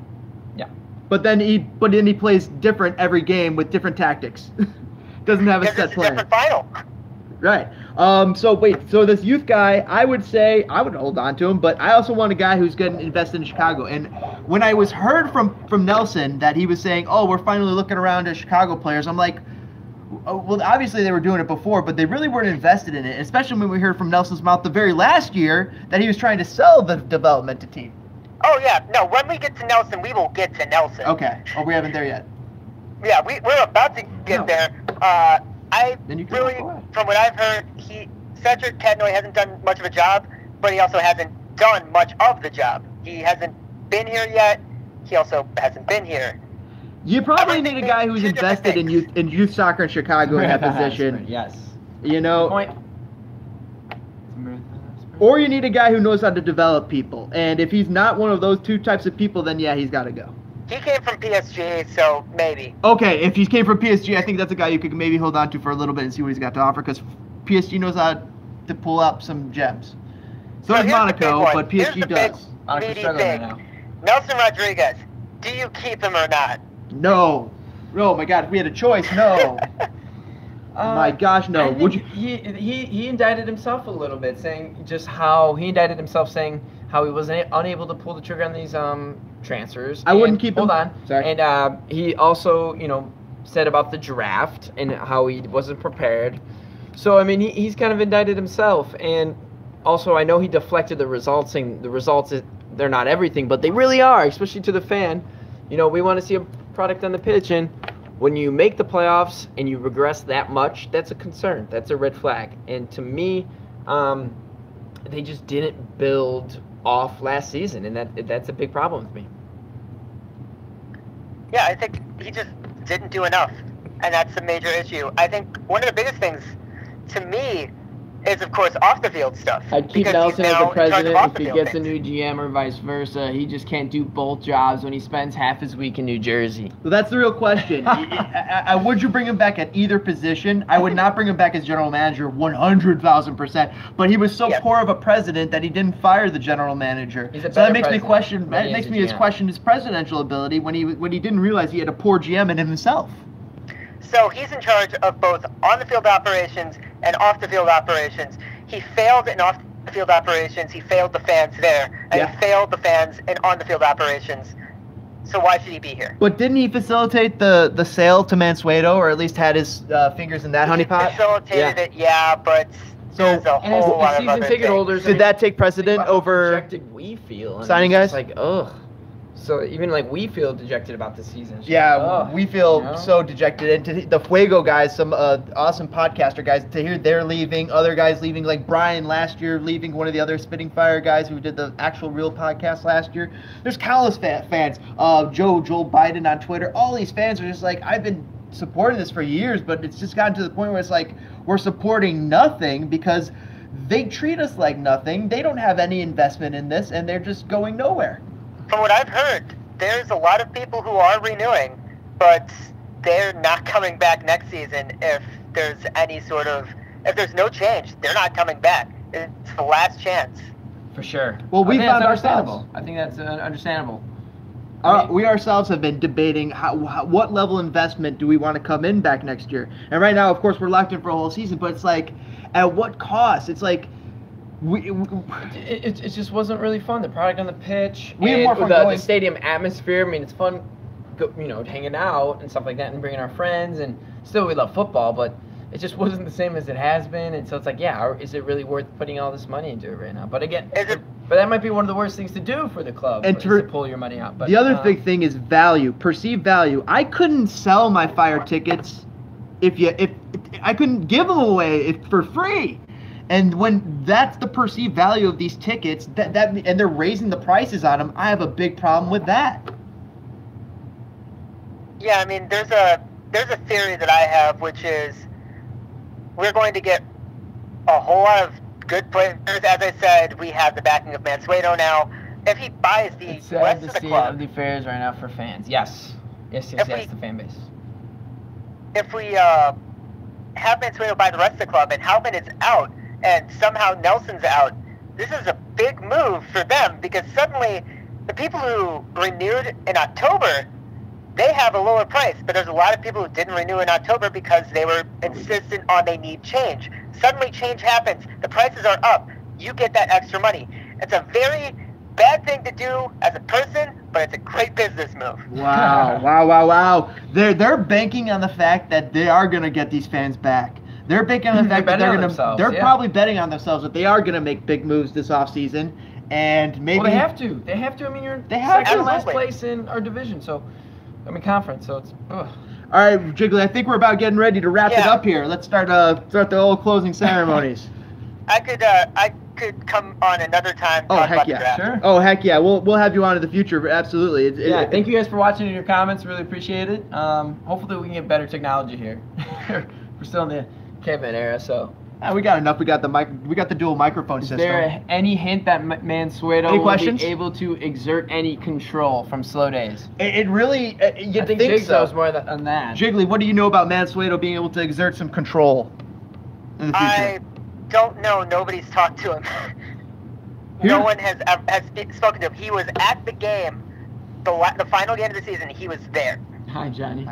Yeah. But then he plays different every game with different tactics. Doesn't have a set It's a plan. different final. Right. So this youth guy, I would say I would hold on to him, but I also want a guy who's going to invest in Chicago. And when I was heard from Nelson that he was saying, "Oh, we're finally looking around at Chicago players," I'm like, well, obviously they were doing it before, but they really weren't invested in it. Especially when we heard from Nelson's mouth the very last year that he was trying to sell the development to team. Oh yeah, no. When we get to Nelson, we will get to Nelson. Okay. Oh, we haven't there yet. Yeah, we're about to get there. From what I've heard, Cedric Katnoy hasn't done much of a job, but he also hasn't done much of the job. He hasn't been here yet. He also hasn't been here. You probably need a guy who's invested in youth soccer in Chicago in that position. Yes. You know. Point. Or you need a guy who knows how to develop people. And if he's not one of those two types of people, then yeah, he's got to go. He came from PSG, so maybe. Okay, if he came from PSG, I think that's a guy you could maybe hold on to for a little bit and see what he's got to offer, because PSG knows how to pull up some gems. So does Monaco, but PSG does. Meaty thing. Nelson Rodriguez, do you keep him or not? No. Oh my God, if we had a choice, no. My gosh, no. Would you? He indicted himself a little bit, saying how he was unable to pull the trigger on these transfers. I wouldn't keep him. Hold on. Sorry. And he also, said about the draft and how he wasn't prepared. So I mean, he's kind of indicted himself, and also I know he deflected the results, saying the results they're not everything, but they really are, especially to the fan. We want to see a product on the pitch, and when you make the playoffs and you regress that much, that's a concern. That's a red flag. And to me, they just didn't build off last season, and that's a big problem with me. Yeah, I think he just didn't do enough, and that's a major issue. I think one of the biggest things to me is, of course, off-the-field stuff. I'd keep Nelson as the president if he gets a new GM or vice versa. He just can't do both jobs when he spends half his week in New Jersey. Well, that's the real question. Would you bring him back at either position? I would not bring him back as general manager 100,000%, but he was so poor of a president that he didn't fire the general manager. So that makes me question. That makes me question his presidential ability when he didn't realize he had a poor GM in himself. So he's in charge of both on-the-field operations and off-the-field operations. He failed in off-the-field operations. He failed the fans there, and he failed the fans in on-the-field operations. So why should he be here? But didn't he facilitate the sale to Mansueto, or at least had his fingers in that honeypot? He facilitated it, but there's a whole lot of other ticket things. holders. Did that take precedent over we feel signing guys? Like, ugh. So even like we feel dejected about the season. It's Yeah, just, we feel you know? so dejected. And to the Fuego guys, some awesome podcaster guys, to hear they're leaving, other guys leaving, like Brian last year leaving, one of the other Spitting Fire guys who did the actual real podcast last year. There's countless fans. Joel Biden on Twitter. All these fans are just like, I've been supporting this for years, but it's just gotten to the point where it's like we're supporting nothing because they treat us like nothing. They don't have any investment in this, and they're just going nowhere. From what I've heard, there's a lot of people who are renewing, but they're not coming back next season if there's if there's no change, they're not coming back. It's the last chance. For sure. Well, we I think found that's ourselves. understandable. I think that's understandable. We ourselves have been debating what level investment do we want to come in back next year. And right now, of course, we're locked in for a whole season, but it's like, at what cost? It's like, It just wasn't really fun. The product on the pitch, We had and more fun the going- stadium atmosphere. I mean, it's fun, hanging out and stuff like that, and bringing our friends. And still, we love football, but it just wasn't the same as it has been. And so it's like, yeah, is it really worth putting all this money into it right now? But again, but that might be one of the worst things to do for the club, And is to pull your money out. But the other big thing is value, perceived value. I couldn't sell my Fire tickets if I couldn't give them away for free. And when that's the perceived value of these tickets, and they're raising the prices on them, I have a big problem with that. Yeah, I mean, there's a theory that I have, which is we're going to get a whole lot of good players. As I said, we have the backing of Mansueto now. If he buys the it's sad rest to of the see club, of the affairs right now for fans. Yes, the fan base. if we have Mansueto buy the rest of the club and Halpin is out and somehow Nelson's out, this is a big move for them because suddenly the people who renewed in October, they have a lower price, but there's a lot of people who didn't renew in October because they were insistent on they need change. Suddenly change happens, the prices are up, you get that extra money. It's a very bad thing to do as a person, but it's a great business move. Wow. They're banking on the fact that they are going to get these fans back. They're banking on the fact that they're probably betting on themselves that they are going to make big moves this offseason. And maybe they have to. They have to. I mean, you're second last place in our division, conference. So it's. Ugh. All right, Jiggly. I think we're about getting ready to wrap it up here. Let's start the old closing ceremonies. I could come on another time. Oh heck yeah! Sure. Oh heck yeah! We'll have you on in the future. Absolutely. Thank you guys for watching and your comments. Really appreciate it. Hopefully we can get better technology here. We're still in the caveman era, so. We got enough. We got the dual microphone system. Is there any hint that Mansueto will be able to exert any control from slow days? It really. I think Jigsaw's more on that. Jiggly, what do you know about Mansueto being able to exert some control in the future? I don't know. Nobody's talked to him. No one has spoken to him. He was at the game, the final game of the season. He was there. Hi, Johnny.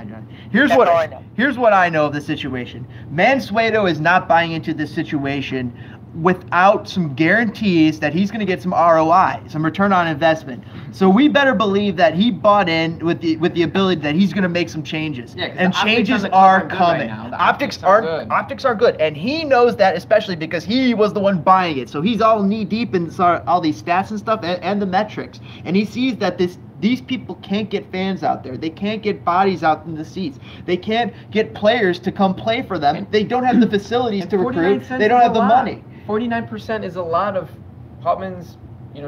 Here's what I know of the situation. Mansueto is not buying into this situation without some guarantees that he's going to get some ROI, some return on investment. So we better believe that he bought in with the ability that he's going to make some changes. Yeah, and changes are coming. Right now. Optics are good, and he knows that especially because he was the one buying it. So he's all knee deep in all these stats and stuff and the metrics, and he sees that these people can't get fans out there. They can't get bodies out in the seats. They can't get players to come play for them. They don't have the facilities to recruit. They don't have the money. 49% is a lot of Hopman's,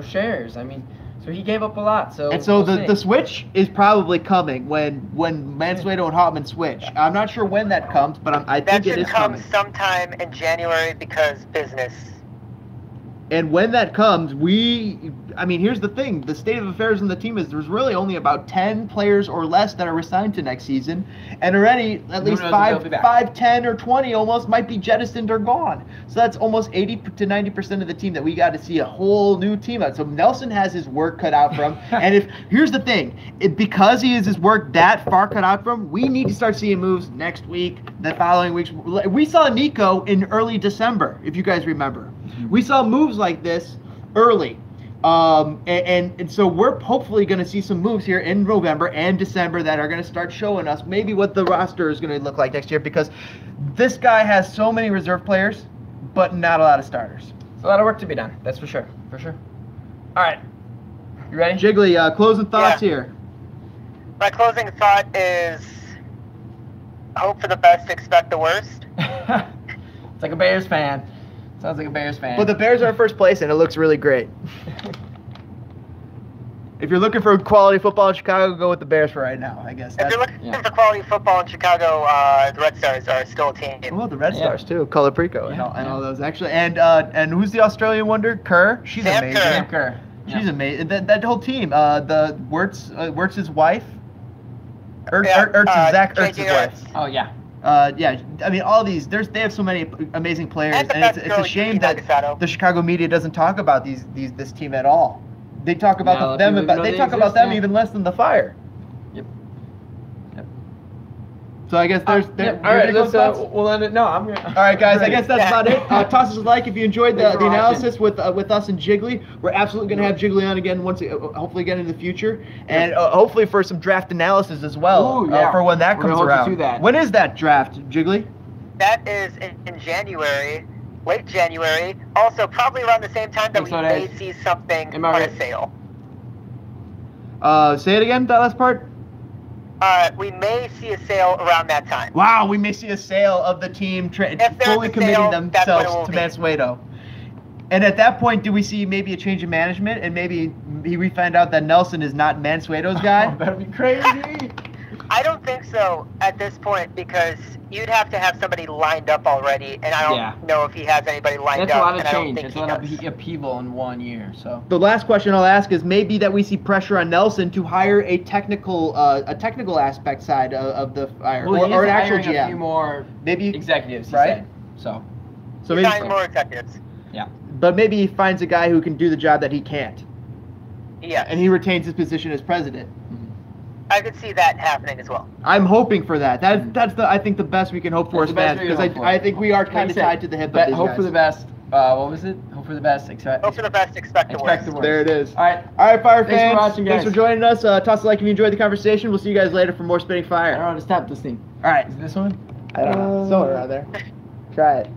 shares. I mean, so he gave up a lot. So the switch is probably coming when Mansueto and Hopman switch. I'm not sure when that comes, but I think it is coming. That should come sometime in January because business. And when that comes, here's the thing. The state of affairs in the team is there's really only about 10 players or less that are assigned to next season. And already at least 5, 10, or 20 almost might be jettisoned or gone. So that's almost 80 to 90% of the team that we got to see a whole new team out. So Nelson has his work cut out for him. And here's the thing. Because he has his work that far cut out for him, we need to start seeing moves next week, the following weeks. We saw Nico in early December, if you guys remember. We saw moves like this early. And so we're hopefully going to see some moves here in November and December that are going to start showing us maybe what the roster is going to look like next year, because this guy has so many reserve players, but not a lot of starters. It's a lot of work to be done. That's for sure. All right. You ready? Jiggly, closing thoughts here. My closing thought is hope for the best, expect the worst. It's like a Bears fan. Sounds like a Bears fan. But the Bears are in first place, and it looks really great. If you're looking for quality football in Chicago, go with the Bears for right now, I guess. If you're looking for quality football in Chicago, the Red Stars are still a team. Well, the Red Stars too, Color Prico and all those actually. And who's the Australian wonder? Kerr. She's Sam amazing. Sam Kerr. She's amazing. That whole team. The Wirtz's wife. Zach Ertz's wife. Oh yeah. Yeah, I mean, all these. They have so many amazing players, and it's a shame that the Chicago media doesn't talk about this team at all. They talk about them even less than the Fire. Yep. So I guess there's all right. We'll end it. No, I'm gonna. All right, guys. I guess that's about it. Toss us a like if you enjoyed the analysis with us and Jiggly. We're absolutely gonna have Jiggly on again hopefully again in the future, and hopefully for some draft analysis as well. For when that comes around. When is that draft, Jiggly? That is in January, late January. Also, probably around the same time that we may see something on a sale. Say it again. That last part. We may see a sale around that time. Wow, we may see a sale of the team fully committing themselves to Mansueto. And at that point, do we see maybe a change in management, and maybe we find out that Nelson is not Mansueto's guy? Oh, that'd be crazy. I don't think so at this point, because you'd have to have somebody lined up already, and I don't know if he has anybody lined up. That's a lot of change. It's a lot of upheaval in 1 year. So the last question I'll ask is maybe that we see pressure on Nelson to hire a technical aspect side of the Fire, or an actual GM. A few more maybe executives, right? So maybe more executives. Yeah. But maybe he finds a guy who can do the job that he can't. Yeah. And he retains his position as president. I could see that happening as well. I'm hoping for that. That's I think the best we can hope for as fans, because I think we are kind of tied to the hip of these Hope guys. for the best. What was it? Hope for the best. Hope for the best. Expect the worst. There it is. All right, Fire fans. Thanks for watching, guys. Thanks for joining us. Toss a like if you enjoyed the conversation. We'll see you guys later for more Spitting Fire. I don't know how to stop this thing. All right. Is it this one? I don't know. Somewhere around there. Try it.